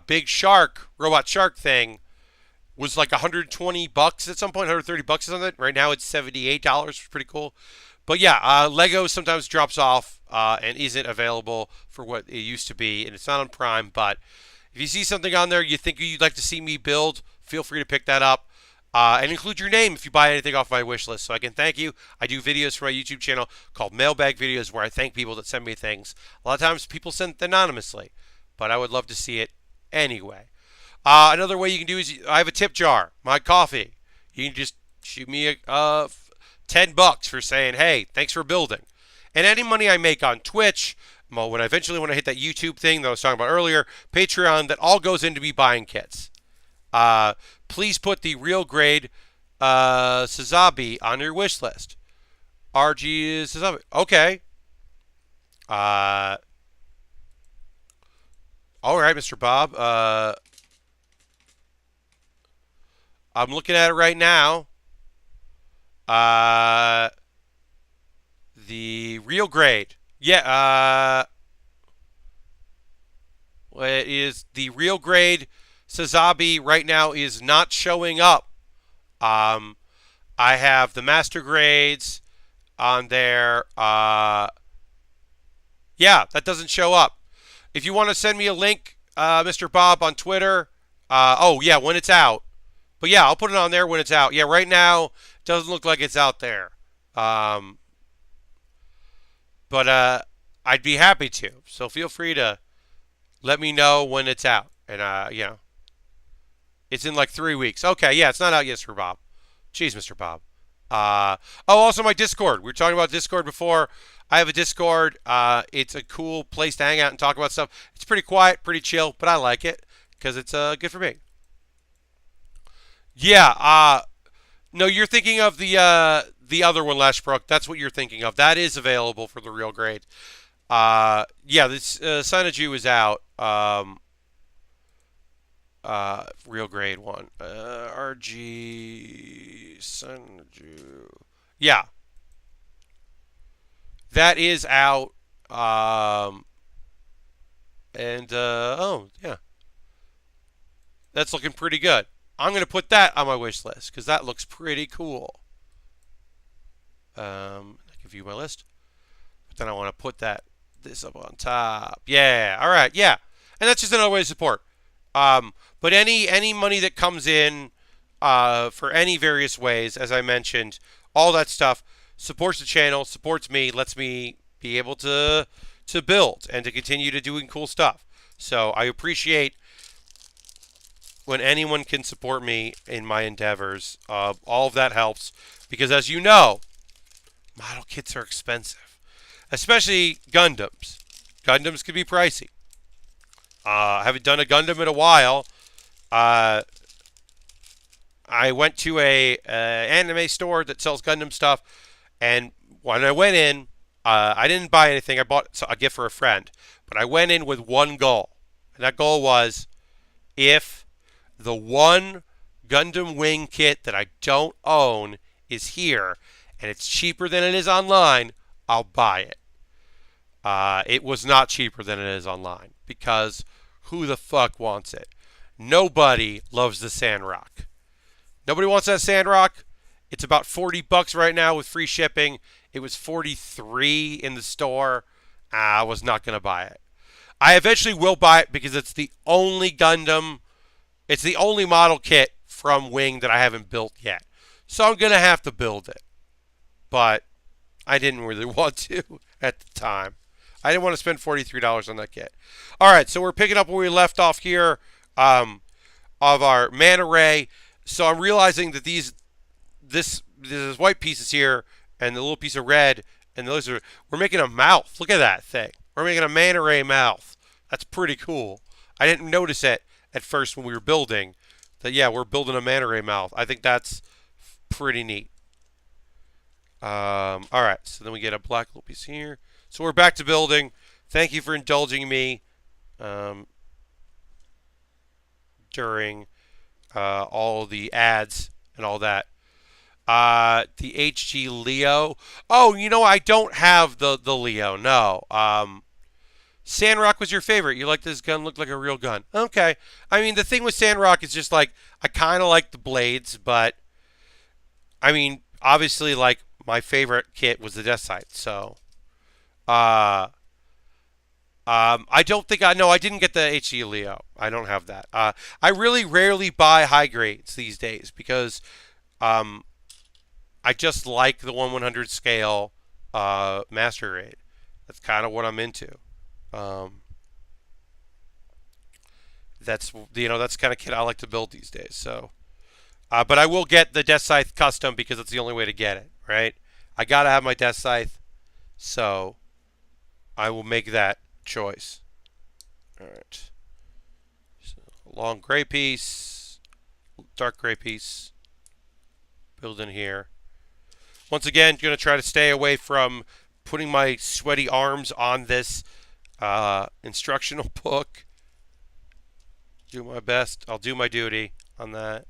big shark, robot shark thing was like $120 at some point, $130 or something. Right now it's $78, which is pretty cool. But yeah, Lego sometimes drops off and isn't available for what it used to be, and it's not on Prime. But if you see something on there you think you'd like to see me build, feel free to pick that up. And include your name if you buy anything off my wish list so I can thank you. I do videos for my YouTube channel called Mailbag Videos where I thank people that send me things. A lot of times people send it anonymously, but I would love to see it anyway. Another way you can do is I have a tip jar, my coffee. You can just shoot me $10 for saying, hey, thanks for building. And any money I make on Twitch, when I eventually want to hit that YouTube thing that I was talking about earlier, Patreon, that all goes into me buying kits. Please put the real grade Sazabi on your wish list. RG Sazabi. Okay. All right, Mr. Bob. I'm looking at it right now. The real grade. Yeah. It is the real grade. Sazabi right now is not showing up. I have the master grades on there. Yeah, that doesn't show up. If you want to send me a link, Mr. Bob, on Twitter. Oh, yeah, when it's out. But yeah, I'll put it on there when it's out. Yeah, right now, it doesn't look like it's out there. But I'd be happy to. So feel free to let me know when it's out. And, it's in like 3 weeks. Okay, yeah, it's not out yet, Mr. Bob. Jeez, Mr. Bob. Also my Discord. We were talking about Discord before. I have a Discord. It's a cool place to hang out and talk about stuff. It's pretty quiet, pretty chill, but I like it because it's good for me. Yeah, no, you're thinking of the other one, Lashbrook. That's what you're thinking of. That is available for the real grade. Yeah, this Sinaju is out. Real grade one. RG Sinaju. Yeah. That is out. Oh, yeah. That's looking pretty good. I'm going to put that on my wish list because that looks pretty cool. I can view my list. But then I want to put this up on top. Yeah. All right. Yeah. And that's just another way to support. But any money that comes in for any various ways, as I mentioned, all that stuff supports the channel, supports me, lets me be able to build and to continue to doing cool stuff. So I appreciate when anyone can support me in my endeavors. All of that helps because, as you know, model kits are expensive, especially Gundams. Gundams can be pricey. I haven't done a Gundam in a while. I went to a anime store that sells Gundam stuff, and when I went in, I didn't buy anything. I bought a gift for a friend, but I went in with one goal, and that goal was if the one Gundam Wing kit that I don't own is here and it's cheaper than it is online, I'll buy it. It was not cheaper than it is online because who the fuck wants it? Nobody loves the Sandrock. Nobody wants that Sandrock. It's about $40 right now with free shipping. It was $43 in the store. I was not going to buy it. I eventually will buy it because it's the only Gundam, it's the only model kit from Wing that I haven't built yet. So I'm going to have to build it. But I didn't really want to at the time. I didn't want to spend $43 on that kit. All right, so we're picking up where we left off here of our Manta Ray. So I'm realizing that these white pieces here and the little piece of red and those are, we're making a mouth. Look at that thing. We're making a Manta Ray mouth. That's pretty cool. I didn't notice it at first when we were building. That yeah, we're building a Manta Ray mouth. I think that's pretty neat. All right, so then we get a black little piece here. So we're back to building. Thank you for indulging me during all the ads and all that. The HG Leo. Oh, you know, I don't have the Leo. No. Sandrock was your favorite. You like this gun? Looked like a real gun. Okay. I mean, the thing with Sandrock is just like I kind of like the blades, but I mean, obviously, like my favorite kit was the Death Sight. So, I don't think I didn't get the HG Leo. I don't have that. I really rarely buy high grades these days because I just like the 1/100 scale master grade. That's kind of what I'm into. That's that's the kind of kit I like to build these days. So, but I will get the Death Scythe custom because it's the only way to get it. Right? I gotta have my Death Scythe, so I will make that choice. All right. So, long gray piece, dark gray piece. Build in here. Once again, going to try to stay away from putting my sweaty arms on this instructional book. Do my best. I'll do my duty on that.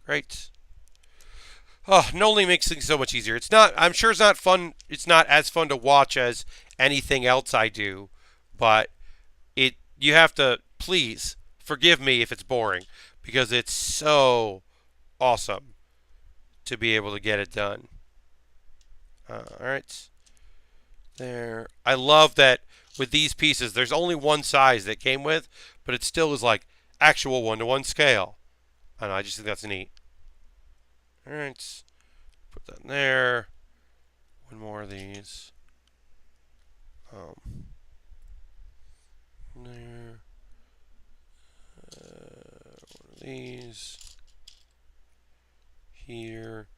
Great. Oh, Noli makes things so much easier. It's not. I'm sure it's not fun. It's not as fun to watch as anything else I do, but you have to please forgive me if it's boring because it's so awesome to be able to get it done. All right. There. I love that with these pieces, there's only one size that came with, but it still is like actual 1-to-1 scale. I don't know, I just think that's neat. All right. Put that in there. One more of these. There. One of these. Here.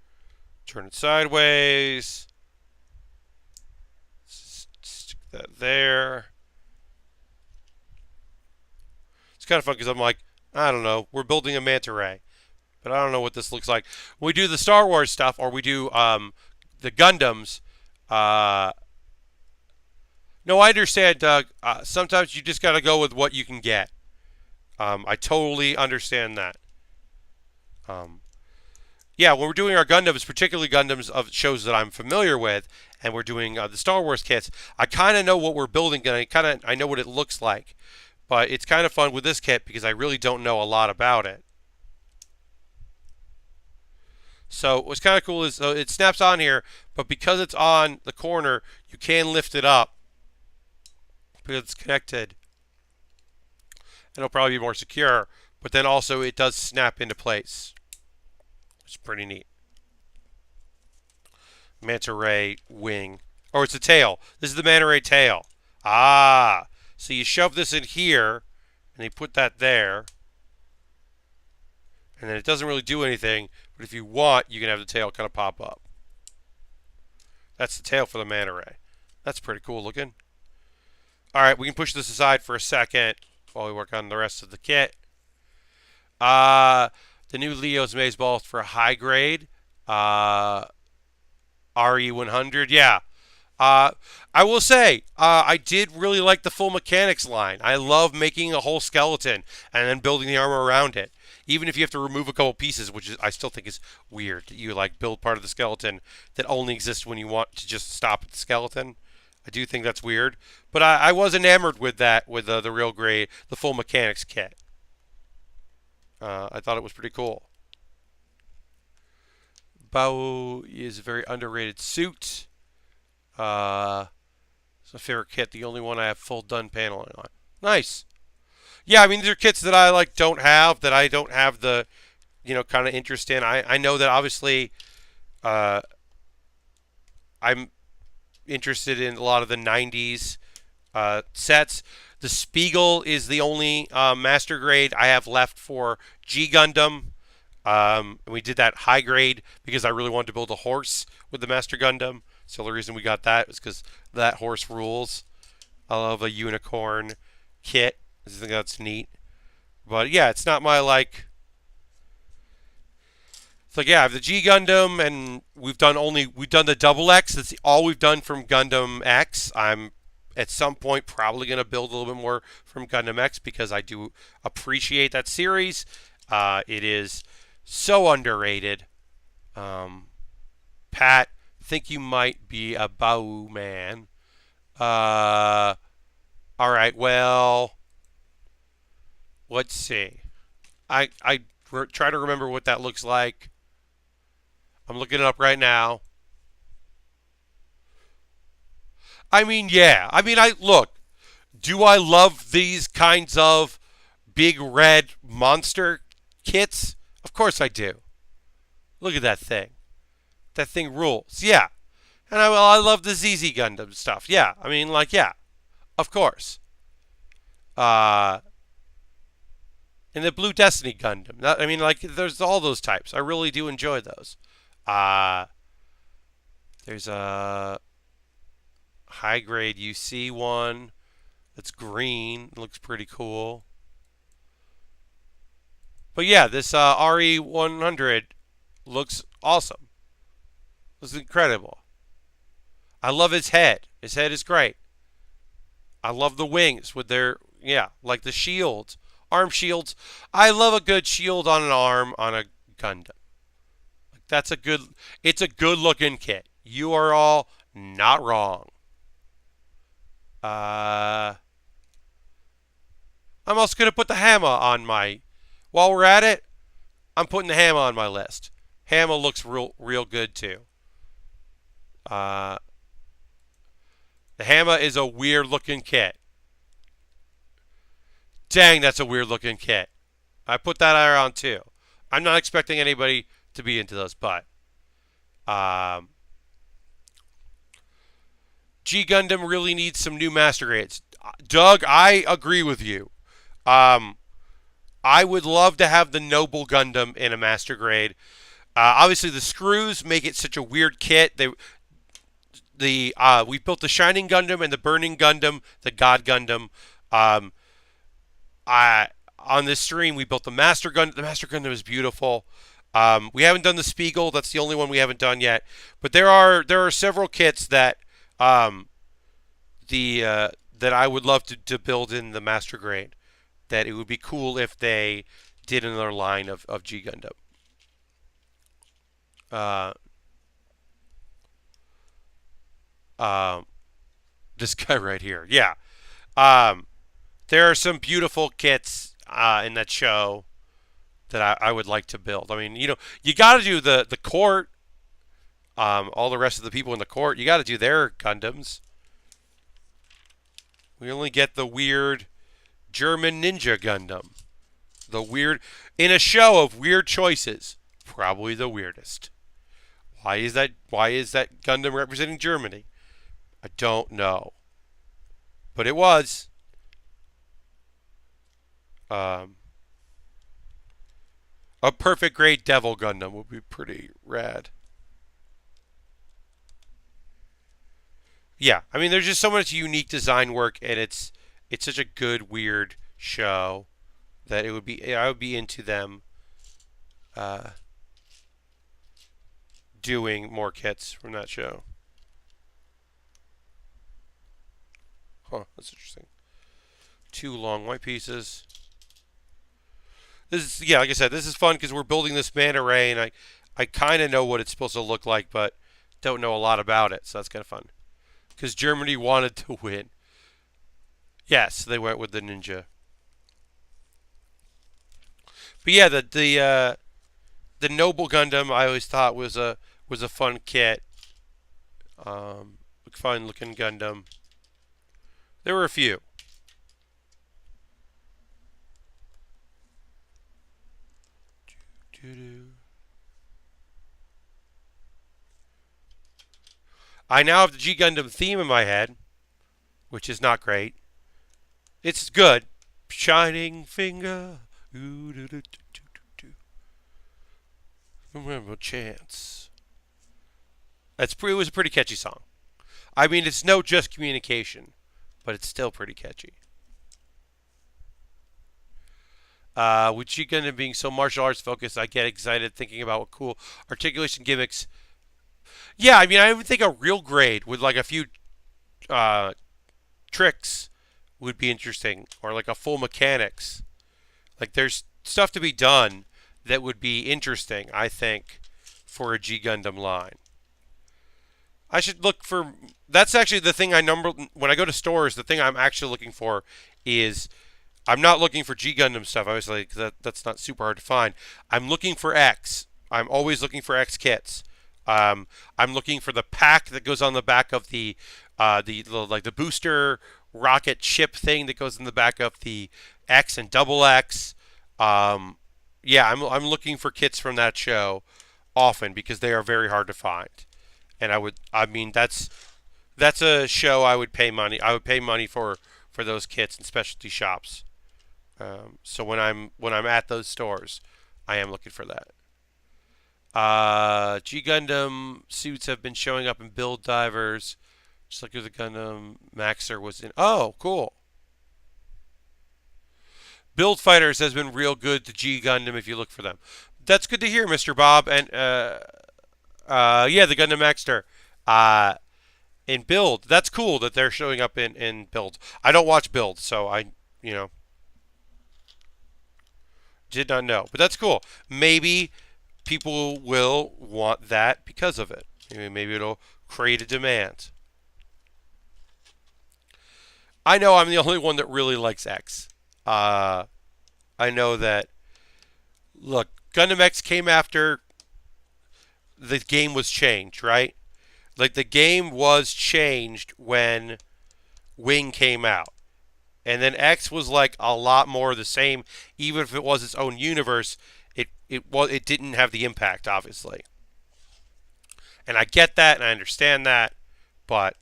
Turn it sideways. Stick that there. It's kind of fun because I'm like, I don't know, we're building a Manta Ray, but I don't know what this looks like. When we do the Star Wars stuff, or we do the Gundams. No, I understand, Doug. Sometimes you just got to go with what you can get. I totally understand that. Yeah, when we're doing our Gundams, particularly Gundams of shows that I'm familiar with, and we're doing the Star Wars kits, I kind of know what we're building, and I know what it looks like. But it's kind of fun with this kit because I really don't know a lot about it. So what's kind of cool is it snaps on here, but because it's on the corner, you can lift it up because it's connected. And it'll probably be more secure, but then also it does snap into place. It's pretty neat. Manta Ray wing. Or it's a tail. This is the Manta Ray tail. Ah. So you shove this in here, and you put that there. And then it doesn't really do anything, but if you want, you can have the tail kind of pop up. That's the tail for the Manta Ray. That's pretty cool looking. All right, we can push this aside for a second while we work on the rest of the kit. The new Leo's Maze Ball for a high grade. RE100, yeah. Uh, I will say, I did really like the full mechanics line. I love making a whole skeleton and then building the armor around it. Even if you have to remove a couple pieces, which is, I still think is weird. You like build part of the skeleton that only exists when you want to just stop at the skeleton. I do think that's weird, but I was enamored with that with the real grade, the full mechanics kit. I thought it was pretty cool. Bao is a very underrated suit. It's my favorite kit. The only one I have full done paneling on. Nice. Yeah, I mean these are kits that I like don't have that I don't have the kind of interest in. I know that obviously uh, I'm interested in a lot of the '90s sets. The Spiegel is the only master grade I have left for G Gundam. And we did that high grade because I really wanted to build a horse with the Master Gundam. So the reason we got that was because that horse rules. I love a unicorn kit. I think that's neat. But yeah, it's not my like. It's like yeah, I have the G Gundam, and we've done the double X. That's all we've done from Gundam X. I'm at some point probably going to build a little bit more from Gundam X because I do appreciate that series. It is so underrated. Pat, think you might be a Bao man. All right, well, let's see. I try to remember what that looks like. I'm looking it up right now. I mean, yeah. I mean, I look. Do I love these kinds of big red monster kits? Of course I do. Look at that thing. That thing rules. Yeah. And I love the ZZ Gundam stuff. Yeah. I mean, like, yeah. Of course. Uh, and the Blue Destiny Gundam. I mean, like, there's all those types. I really do enjoy those. Uh, there's a high grade UC one that's green. It looks pretty cool. But yeah, this RE100 looks awesome. Looks incredible. I love his head. His head is great. I love the wings with their, yeah, like the shields, arm shields. I love a good shield on an arm on a Gundam. It's a good looking kit. You are all not wrong. I'm also going to put the hammer on while we're at it, I'm putting the hammer on my list. Hammer looks real good too. Uh, the hammer is a weird looking kit. Dang, that's a weird looking kit. I put that on too. I'm not expecting anybody to be into those, but G Gundam really needs some new master grades. Doug, I agree with you. I would love to have the Noble Gundam in a master grade. Obviously, the screws make it such a weird kit. We built the Shining Gundam and the Burning Gundam, the God Gundam. On this stream we built the Master Gundam. The Master Gundam is beautiful. We haven't done the Spiegel. That's the only one we haven't done yet. But there are several kits that that I would love to build in the Master Grade. That it would be cool if they did another line of G Gundam. This guy right here, yeah. There are some beautiful kits in that show that I would like to build. I mean, you got to do the court. All the rest of the people in the court, you got to do their Gundams. We only get the weird German Ninja Gundam. In a show of weird choices, probably the weirdest. Why is that Gundam representing Germany? I don't know. But it was. A perfect grade Devil Gundam would be pretty rad. Yeah, I mean, there's just so much unique design work, and it's such a good, weird show that I would be into them doing more kits from that show. Huh, that's interesting. Two long white pieces. This is, yeah, like I said, this is fun because we're building this manta ray, and I kind of know what it's supposed to look like, but don't know a lot about it, so that's kind of fun. Because Germany wanted to win. Yes, they went with the ninja. But yeah, the Noble Gundam I always thought was a fun kit. Fun looking Gundam. There were a few. I now have the G Gundam theme in my head, which is not great. It's good. Shining finger. Remember chance. It was a pretty catchy song. I mean, it's no just communication, but it's still pretty catchy. With G Gundam being so martial arts focused, I get excited thinking about what cool articulation gimmicks. Yeah, I mean, I would think a real grade with like a few uh, tricks would be interesting, or like a full mechanics. Like, there's stuff to be done that would be interesting, I think, for a G Gundam line. I should look for. That's actually the thing I number when I go to stores. The thing I'm actually looking for is I'm not looking for G Gundam stuff. Obviously, that's not super hard to find. I'm looking for X. I'm always looking for X kits. I'm looking for the pack that goes on the back of the booster rocket ship thing that goes in the back of the X and double X. Yeah, I'm looking for kits from that show often because they are very hard to find. And I mean that's a show I would pay money. I would pay money for those kits in specialty shops. So when I'm at those stores, I am looking for that. G Gundam suits have been showing up in build divers, just like the Gundam Maxer was in. Oh, cool. Build Fighters has been real good to G Gundam if you look for them. That's good to hear, Mr. Bob. And yeah, the Gundam Maxter. In build, that's cool that they're showing up in build. I don't watch build, so you know did not know, but that's cool. Maybe people will want that because of it. Maybe it'll create a demand. I know I'm the only one that really likes X. I know that. Look, Gundam X came after the game was changed, right? Like, the game was changed when Wing came out. And then X was like a lot more the same, even if it was its own universe. It didn't have the impact, obviously. And I get that and I understand that, but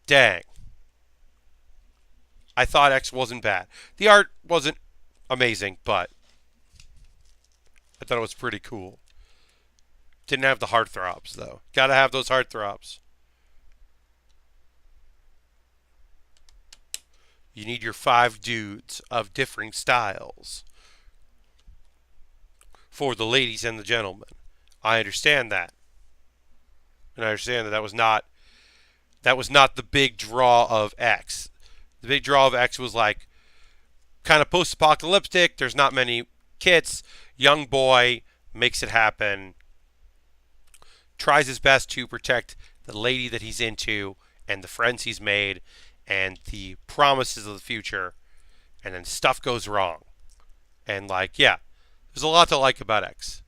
dang. I thought X wasn't bad. The art wasn't amazing, but I thought it was pretty cool. Didn't have the heartthrobs, though. Gotta have those heartthrobs. You need your 5 dudes of differing styles. For the ladies and the gentlemen. I understand that. And I understand that that was not the big draw of X. The big draw of X was like kind of post-apocalyptic. There's not many kits. Young boy makes it happen. Tries his best to protect the lady that he's into and the friends he's made and the promises of the future. And then stuff goes wrong. And like, yeah, there's a lot to like about X.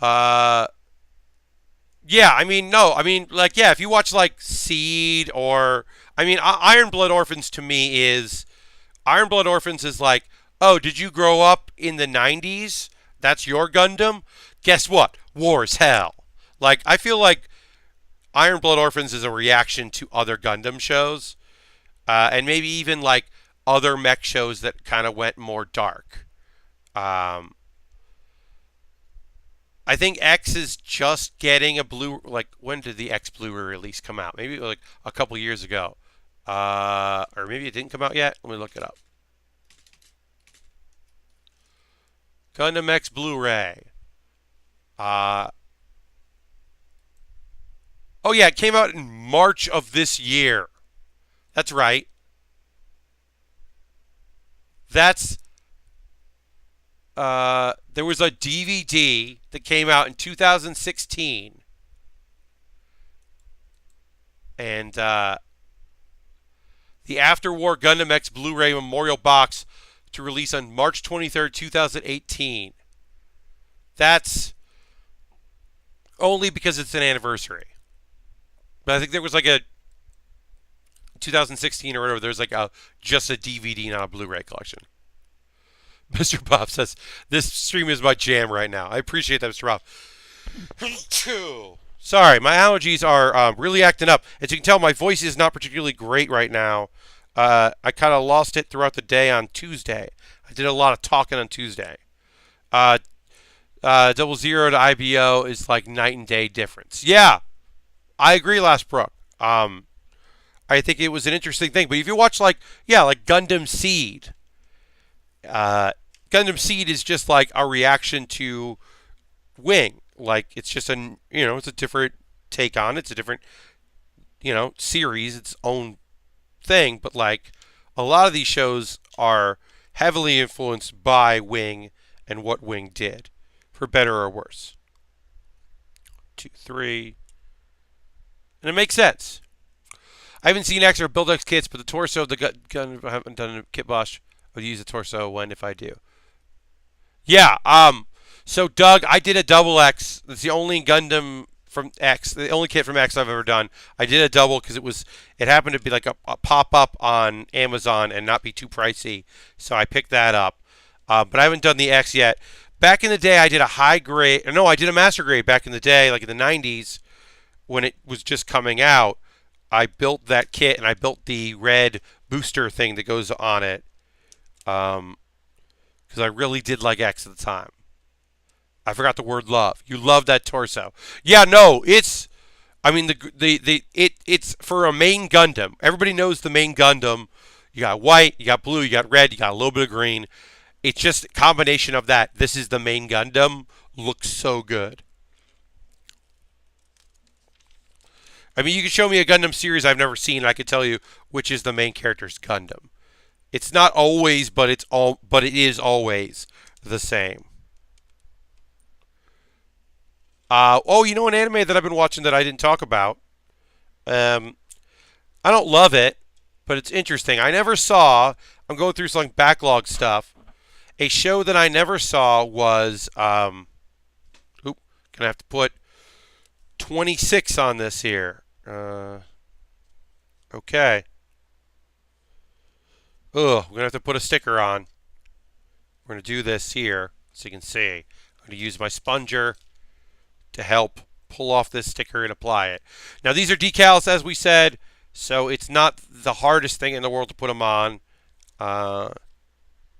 Yeah, I mean, no, I mean, like, yeah, if you watch like Seed or, I mean, Iron Blood Orphans to me is, Iron Blood Orphans is like, oh, did you grow up in the 90s? That's your Gundam? Guess what? War is hell. Like, I feel like Iron Blood Orphans is a reaction to other Gundam shows, and maybe even like other mech shows that kind of went more dark. I think X is just getting a blue. Like, when did the X Blu-ray release come out? Maybe like a couple years ago, or maybe it didn't come out yet. Let me look it up. Gundam X Blu-ray. Oh yeah, it came out in March of this year. That's right. That's there was a DVD that came out in 2016, and the After-War Gundam X Blu-ray Memorial Box to release on March 23rd, 2018. That's only because it's an anniversary. But I think there was like a 2016 or whatever. There's like just a DVD, not a Blu-ray collection. Mr. Bob says, this stream is my jam right now. I appreciate that, Mr. Bob. Sorry, my allergies are really acting up. As you can tell, my voice is not particularly great right now. I kind of lost it throughout the day on Tuesday. I did a lot of talking on Tuesday. 00 to IBO is like night and day difference. Yeah, I agree, Last Brook. I think it was an interesting thing. But if you watch like Gundam Seed, Gundam Seed is just like a reaction to Wing. Like it's just it's a different take on it. It's a different, series, its own thing. But like a lot of these shows are heavily influenced by Wing and what Wing did, for better or worse. 2, 3. And it makes sense. I haven't seen X or Build X kits, but the torso of the gun I haven't done a kit bosh. I would use the torso if I do. Yeah, so Doug, I did a double X. It's the only Gundam from X, the only kit from X I've ever done. I did a double because it happened to be like a pop-up on Amazon and not be too pricey. So I picked that up. But I haven't done the X yet. Back in the day, I did a high grade. No, I did a master grade back in the day, like in the 90s, when it was just coming out. I built that kit, and I built the red booster thing that goes on it. Because I really did like X at the time. I forgot the word love. You love that torso. Yeah, no, it's for a main Gundam. Everybody knows the main Gundam. You got white, you got blue, you got red, you got a little bit of green. It's just a combination of that. This is the main Gundam. Looks so good. I mean, you can show me a Gundam series I've never seen, and I can tell you which is the main character's Gundam. It's not always, but it is always the same. An anime that I've been watching that I didn't talk about. I don't love it, but it's interesting. I never saw. I'm going through some backlog stuff. A show that I never saw was. Gonna have to put 26 on this here. Okay. We're gonna have to put a sticker on. We're gonna do this here so you can see. I'm gonna use my sponger to help pull off this sticker and apply it. Now these are decals, as we said, so it's not the hardest thing in the world to put them on, and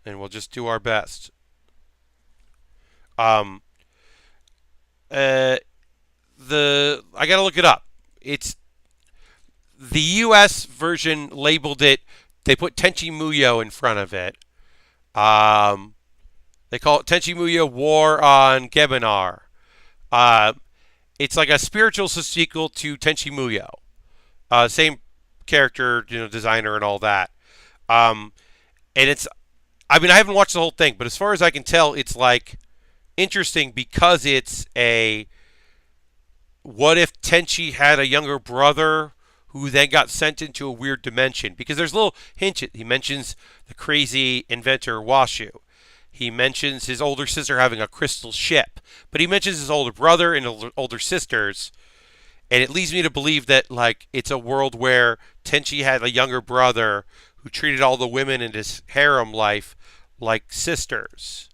we'll just do our best. I gotta look it up. It's the U.S. version labeled it. They put Tenchi Muyo in front of it. They call it Tenchi Muyo War on Gebinar. It's like a spiritual sequel to Tenchi Muyo. Same character, designer and all that. And it's, I haven't watched the whole thing, but as far as I can tell, it's like interesting because it's what if Tenchi had a younger brother who then got sent into a weird dimension? Because there's a little hint. He mentions the crazy inventor Washu. He mentions his older sister having a crystal ship. But he mentions his older brother and older sisters. And it leads me to believe that it's a world where Tenchi had a younger brother who treated all the women in his harem life like sisters.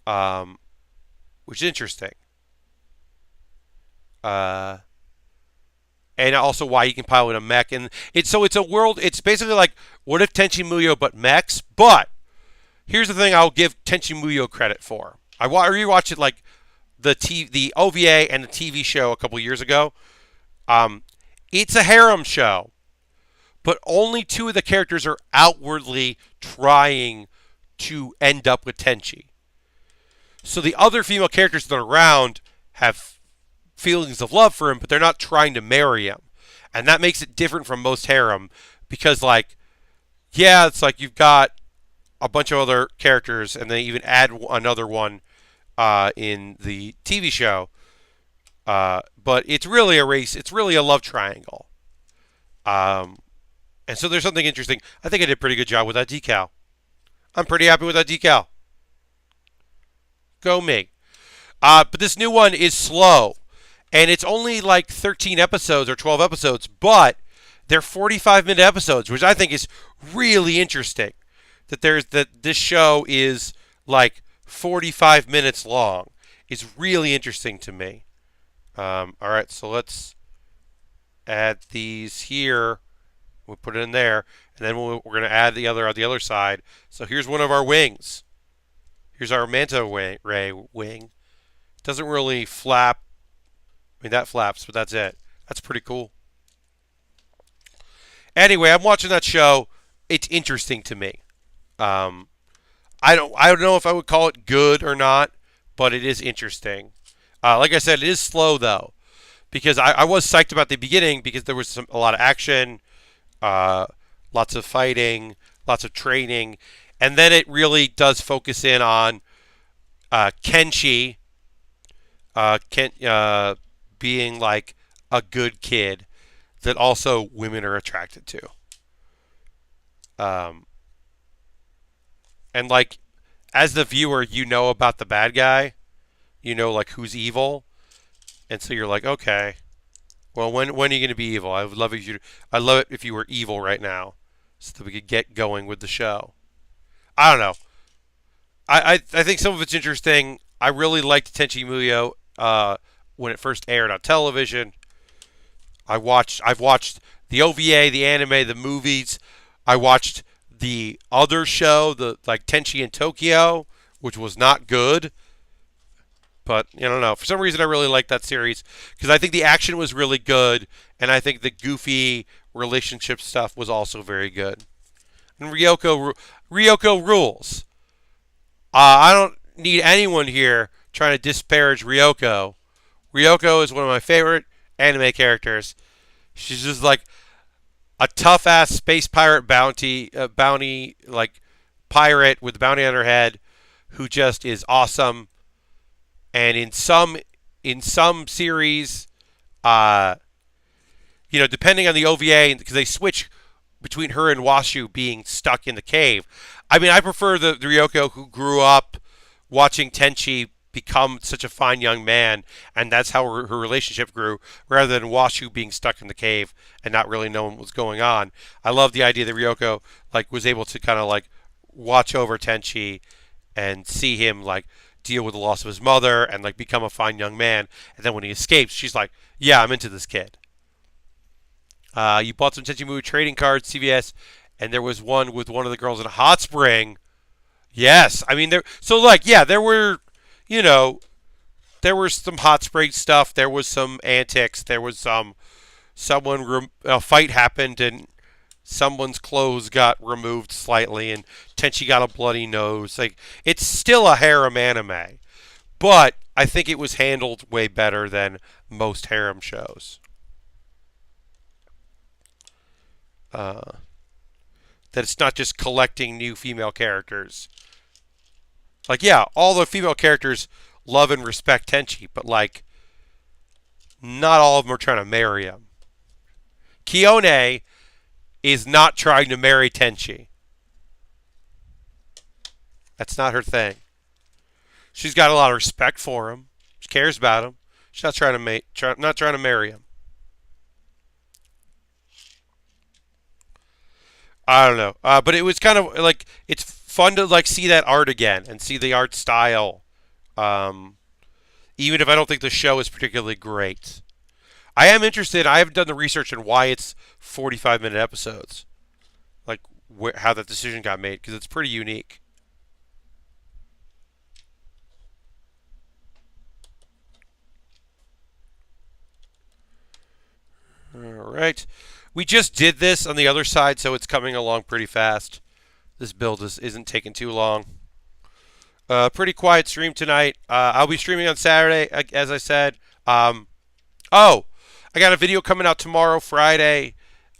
Which is interesting. And also why he can pilot a mech. And it's a world, it's basically like, what if Tenchi Muyo but mechs? But here's the thing I'll give Tenchi Muyo credit for. I rewatched it like the OVA and the TV show a couple years ago. It's a harem show, but only two of the characters are outwardly trying to end up with Tenchi. So the other female characters that are around have feelings of love for him, but they're not trying to marry him. And that makes it different from most harem because, like, yeah, it's like you've got a bunch of other characters, and they even add another one in the TV show. But it's really a race. It's really a love triangle. Um, and so there's something interesting. I think I did a pretty good job with that decal. I'm pretty happy with that decal. Go me. But this new one is slow. And it's only like 13 episodes or 12 episodes, but they're 45-minute episodes, which I think is really interesting. That this show is like 45 minutes long is really interesting to me. All right, so let's add these here. We'll put it in there, and then we're going to add the other on the other side. So here's one of our wings. Here's our Manta Ray wing. Doesn't really flap. I mean, that flaps, but that's it. That's pretty cool. Anyway, I'm watching that show. It's interesting to me. I don't know if I would call it good or not, but it is interesting. Like I said, it is slow though, because I was psyched about the beginning because there was a lot of action, lots of fighting, lots of training, and then it really does focus in on Kenshi, being like a good kid that also women are attracted to. And like, as the viewer, you know about the bad guy, you know like who's evil, and so you're like, okay, well, when are you going to be evil? I would love I love it if you were evil right now, so that we could get going with the show. I don't know. I think some of it's interesting. I really liked Tenchi Muyo when it first aired on television. I've watched the OVA, the anime, the movies. I watched the other show, the like Tenchi in Tokyo, which was not good. But I don't know. For some reason, I really liked that series because I think the action was really good, and I think the goofy relationship stuff was also very good. And Ryoko rules. I don't need anyone here trying to disparage Ryoko. Ryoko is one of my favorite anime characters. She's just like a tough ass space pirate bounty like pirate with a bounty on her head who just is awesome. And in some series, depending on the OVA, because they switch between her and Washu being stuck in the cave. I mean, I prefer the Ryoko who grew up watching Tenchi become such a fine young man, and that's how her relationship grew, rather than Washu being stuck in the cave and not really knowing what was going on. I love the idea that Ryoko was able to kind of watch over Tenchi and see him deal with the loss of his mother and become a fine young man. And then when he escapes, she's like, "Yeah, I'm into this kid." You bought some Tenchi Muyo trading cards, CVS, and there was one with one of the girls in a hot spring. Yes, I mean there. So there were. There was some hot spring stuff. There was some antics. There was a fight happened and someone's clothes got removed slightly and Tenchi got a bloody nose. It's still a harem anime, but I think it was handled way better than most harem shows. That it's not just collecting new female characters. All the female characters love and respect Tenchi, but not all of them are trying to marry him. Kione is not trying to marry Tenchi. That's not her thing. She's got a lot of respect for him. She cares about him. She's not trying to marry him. I don't know, but it was kind of it's fun to see that art again and see the art style, even if I don't think the show is particularly great. I am interested. I haven't done the research on why it's 45-minute episodes, how that decision got made, because it's pretty unique. All right. We just did this on the other side, so it's coming along pretty fast. This build isn't taking too long. Pretty quiet stream tonight. I'll be streaming on Saturday, as I said. Oh, I got a video coming out tomorrow, Friday,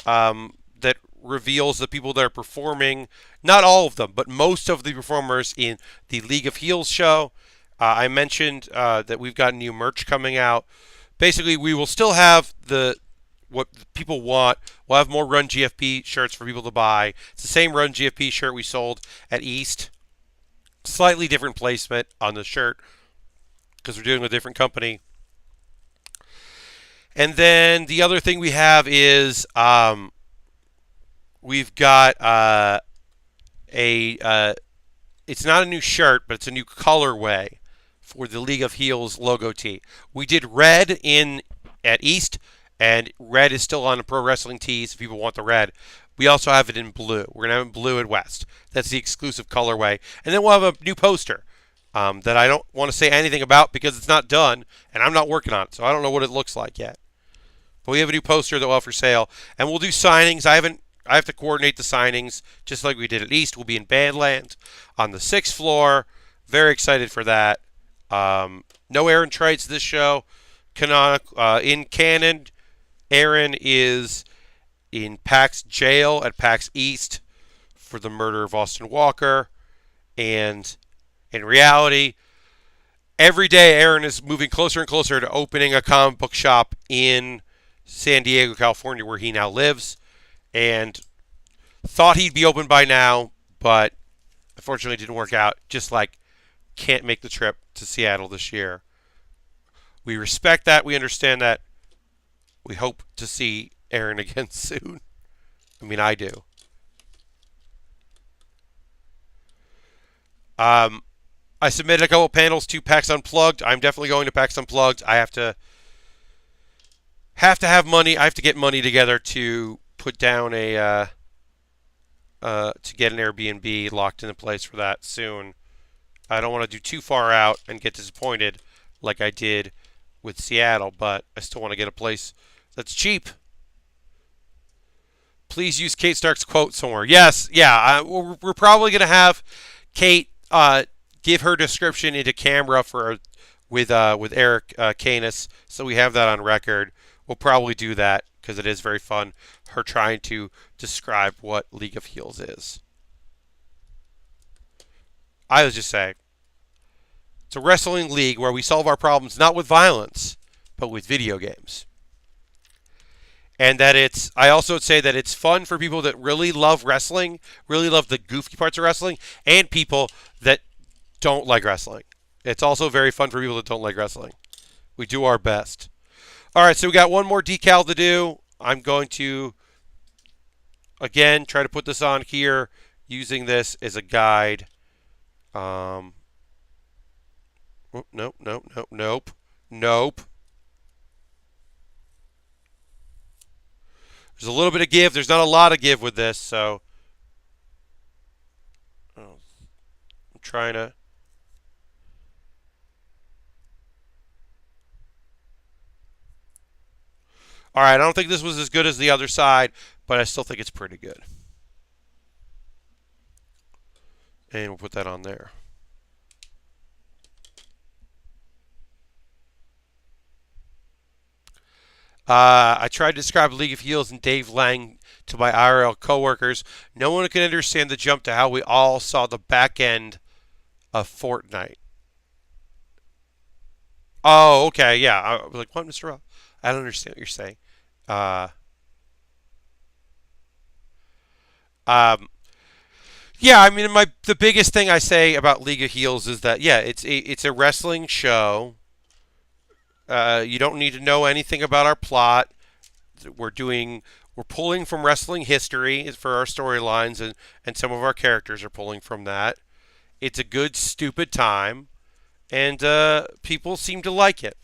that reveals the people that are performing. Not all of them, but most of the performers in the League of Heels show. I mentioned that we've got new merch coming out. Basically, we will still have what people want. We'll have more Run GFP shirts for people to buy. It's the same Run GFP shirt we sold at East. Slightly different placement on the shirt because we're doing with a different company. And then the other thing we have is we've got it's not a new shirt, but it's a new colorway for the League of Heels logo tee. We did red at East, and red is still on the Pro Wrestling tees if people want the red. We also have it in blue. We're going to have it in blue at West. That's the exclusive colorway. And then we'll have a new poster that I don't want to say anything about because it's not done, and I'm not working on it, so I don't know what it looks like yet. But we have a new poster that we'll have for sale, and we'll do signings. I have to coordinate the signings just like we did at East. We'll be in Badland on the 6th floor. Very excited for that. No Aaron Trites this show. In canon, Aaron is in PAX jail at PAX East for the murder of Austin Walker. And in reality, every day Aaron is moving closer and closer to opening a comic book shop in San Diego, California, where he now lives. And thought he'd be open by now, but unfortunately it didn't work out. Just like can't make the trip to Seattle this year. We respect that. We understand that. We hope to see Aaron again soon. I mean, I do. I submitted a couple panels to PAX Unplugged. I'm definitely going to PAX Unplugged. I have to have money. I have to get money together to put down to get an Airbnb locked into place for that soon. I don't want to do too far out and get disappointed like I did with Seattle, but I still want to get a place that's cheap. Please use Kate Stark's quote somewhere. Yes, yeah, we're probably going to have Kate give her description into camera with Eric Canis, so we have that on record. We'll probably do that because it is very fun, her trying to describe what League of Heels is. I was just saying, it's a wrestling league where we solve our problems not with violence, but with video games. And that I also would say that it's fun for people that really love wrestling, really love the goofy parts of wrestling, and people that don't like wrestling. It's also very fun for people that don't like wrestling. We do our best. All right, so we got one more decal to do. I'm going to, again, try to put this on here using this as a guide. Nope. There's a little bit of give. There's not a lot of give with this, so I'm trying to. All right, I don't think this was as good as the other side, but I still think it's pretty good. And we'll put that on there. I tried to describe League of Heels and Dave Lang to my IRL coworkers. No one could understand the jump to how we all saw the back end of Fortnite. Oh, okay, yeah. I was like, what, Mr. Rob? I don't understand what you're saying. Yeah, I mean, the biggest thing I say about League of Heels is that it's a wrestling show. You don't need to know anything about our plot. We're pulling from wrestling history for our storylines, and some of our characters are pulling from that. It's a good, stupid time, and people seem to like it.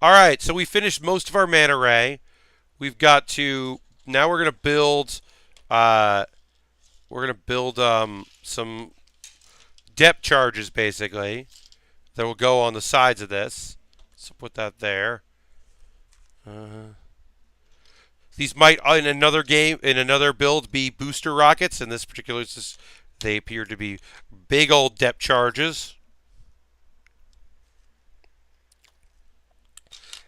All right, so we finished most of our Manta Ray. We've got to now we're gonna build. Some depth charges basically that will go on the sides of this. So put that there. These might in another build be booster rockets. In this particular instance, they appear to be big old depth charges.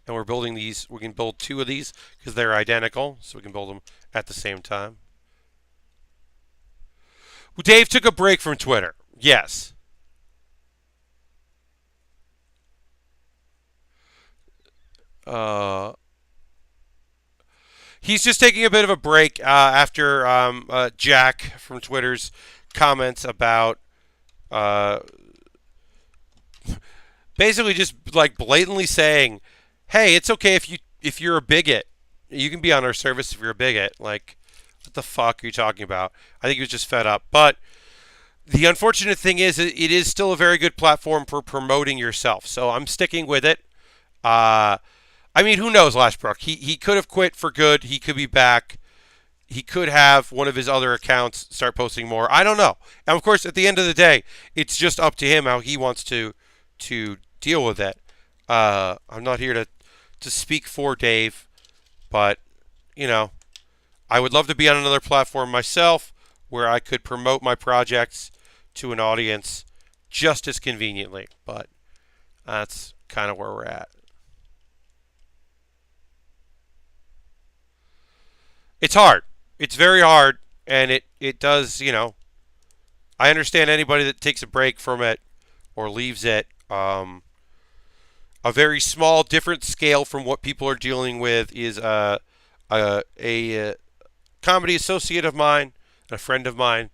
And we're building these. We can build 2 of these because they're identical, so we can build them at the same time. Well, Dave took a break from Twitter. Yes. Uh, he's just taking a bit of a break after Jack from Twitter's comments about uh, basically just like blatantly saying, "Hey, it's okay if you're a bigot. You can be on our service if you're a bigot." Like, what the fuck are you talking about? I think he was just fed up. But the unfortunate thing is, it is still a very good platform for promoting yourself. So I'm sticking with it. I mean, who knows, Lashbrook? He could have quit for good. He could be back. He could have one of his other accounts start posting more. I don't know. And of course, at the end of the day, it's just up to him how he wants to deal with it. I'm not here to speak for Dave, but you know, I would love to be on another platform myself where I could promote my projects to an audience just as conveniently. But that's kind of where we're at. It's hard. It's very hard, and it does, I understand anybody that takes a break from it or leaves it. A very small, different scale from what people are dealing with is a comedy associate of mine, a friend of mine,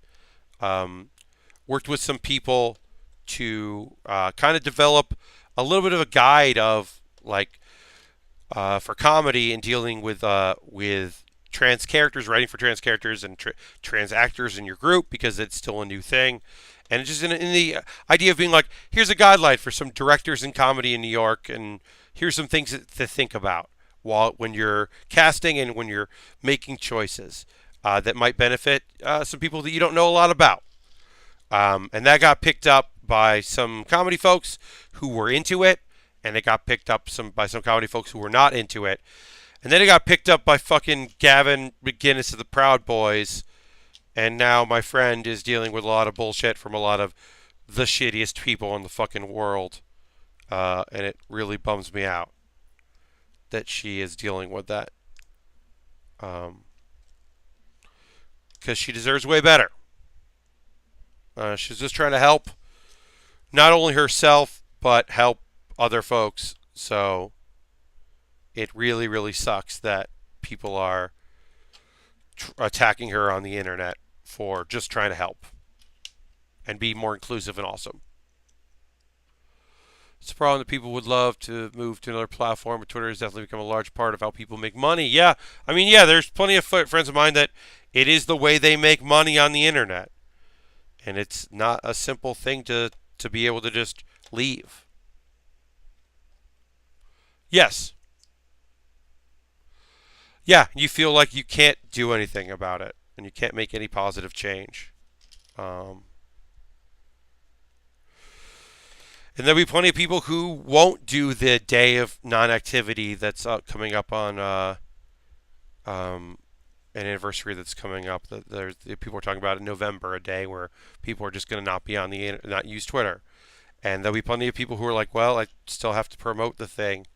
worked with some people to kind of develop a little bit of a guide of like for comedy and dealing with trans characters, writing for trans characters and trans actors in your group because it's still a new thing. And it's just in the idea of being like, here's a guideline for some directors in comedy in New York, and here's some things to think about when you're casting and when you're making choices that might benefit some people that you don't know a lot about. And that got picked up by some comedy folks who were into it, and it got picked up by some comedy folks who were not into it. And then it got picked up by fucking Gavin McGinnis of the Proud Boys. And now my friend is dealing with a lot of bullshit from a lot of the shittiest people in the fucking world. And it really bums me out that she is dealing with that. Because she deserves way better. She's just trying to help not only herself, but help other folks. So it really, really sucks that people are attacking her on the internet for just trying to help and be more inclusive and awesome. It's a problem that people would love to move to another platform, but Twitter has definitely become a large part of how people make money. Yeah, I mean, yeah, there's plenty of friends of mine that it is the way they make money on the internet. And it's not a simple thing to be able to just leave. Yes. Yeah, you feel like you can't do anything about it, and you can't make any positive change. And there'll be plenty of people who won't do the day of non-activity that's coming up on an anniversary that's coming up. There's people are talking about in November, a day where people are just going to not be on not use Twitter, and there'll be plenty of people who are like, well, I still have to promote the thing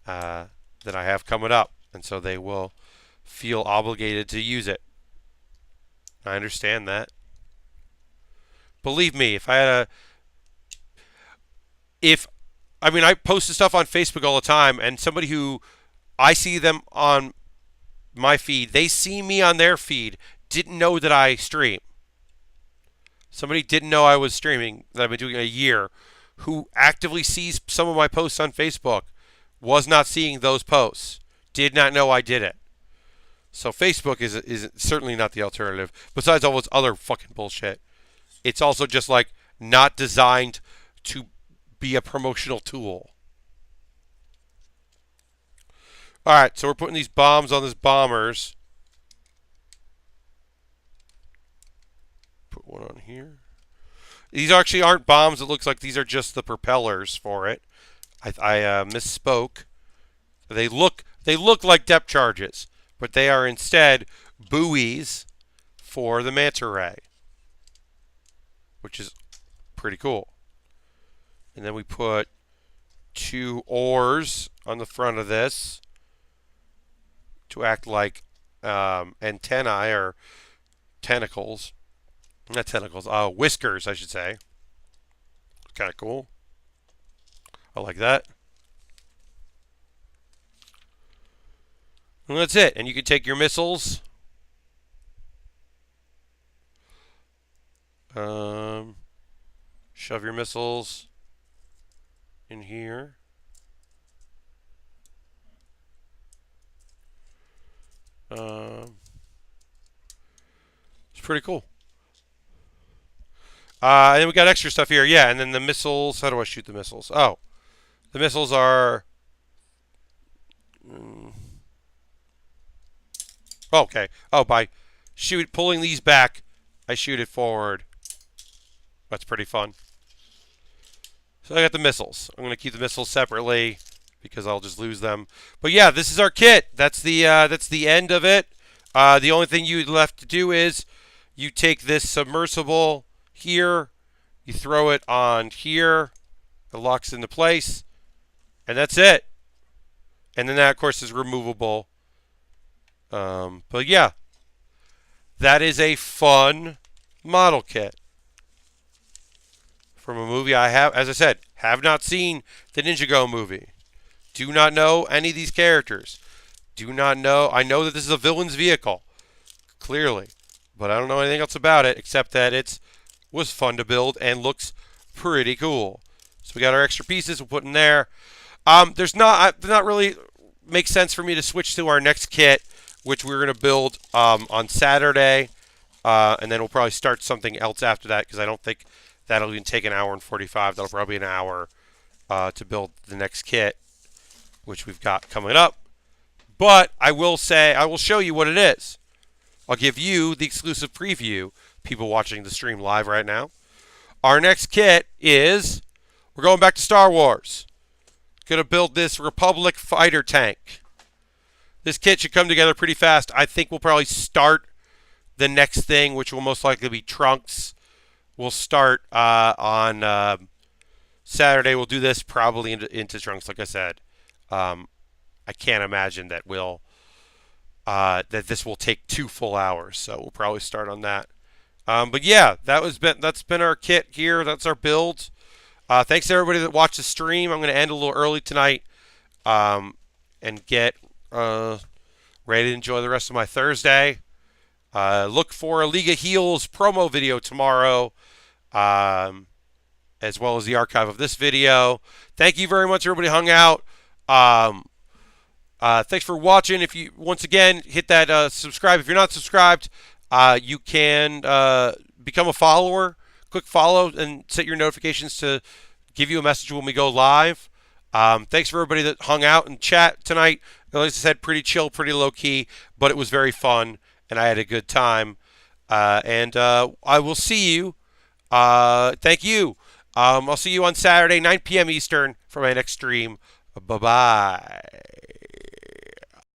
that I have coming up. And so they will feel obligated to use it. I understand that. Believe me, I post stuff on Facebook all the time, and somebody who I see them on my feed, they see me on their feed, didn't know that I stream. Somebody didn't know I was streaming, that I've been doing a year, who actively sees some of my posts on Facebook, was not seeing those posts. Did not know I did it. So Facebook is certainly not the alternative. Besides all this other fucking bullshit, it's also just like not designed to be a promotional tool. All right, so we're putting these bombs on these bombers. Put one on here. These actually aren't bombs. It looks like these are just the propellers for it. I misspoke. They look like depth charges, but they are instead buoys for the Manta Ray, which is pretty cool. And then we put two oars on the front of this to act like antennae or tentacles. Not tentacles, whiskers, I should say. Kind of cool. I like that. And that's it. And you can take your missiles. Shove your missiles in here. It's pretty cool. And then we got extra stuff here. Yeah, and then the missiles. How do I shoot the missiles? Oh, the missiles are... okay. Oh, by pulling these back, I shoot it forward. That's pretty fun. So I got the missiles. I'm going to keep the missiles separately because I'll just lose them. But yeah, this is our kit. That's the end of it. The only thing you left to do is you take this submersible here, you throw it on here, it locks into place, and that's it. And then that, of course, is removable. But yeah, that is a fun model kit from a movie I have, as I said, have not seen the Ninjago movie. Do not know any of these characters. Do not know. I know that this is a villain's vehicle, clearly, but I don't know anything else about it except that it was fun to build and looks pretty cool. So we got our extra pieces we'll put in there. Does not really make sense for me to switch to our next kit, which we're going to build on Saturday, and then we'll probably start something else after that because I don't think that'll even take an hour and 45. That'll probably be an hour to build the next kit, which we've got coming up. But I will show you what it is. I'll give you the exclusive preview, people watching the stream live right now. Our next kit is, we're going back to Star Wars. Going to build this Republic fighter tank. This kit should come together pretty fast. I think we'll probably start the next thing, which will most likely be Trunks. We'll start on Saturday. We'll do this probably into Trunks, like I said. I can't imagine that that this will take 2 full hours, so we'll probably start on that. But yeah, that's been our kit here. That's our build. Thanks to everybody that watched the stream. I'm going to end a little early tonight and get ready to enjoy the rest of my Thursday. Look for a League of Heels promo video tomorrow, as well as the archive of this video. Thank you very much, everybody hung out. Thanks for watching. If you, once again, hit that subscribe. If you're not subscribed, you can become a follower. Click follow and set your notifications to give you a message when we go live. Thanks for everybody that hung out and chat tonight. Like I said, pretty chill, pretty low key, but it was very fun, and I had a good time. And I will see you. Thank you. I'll see you on Saturday, 9 p.m. Eastern for my next stream. Bye-bye.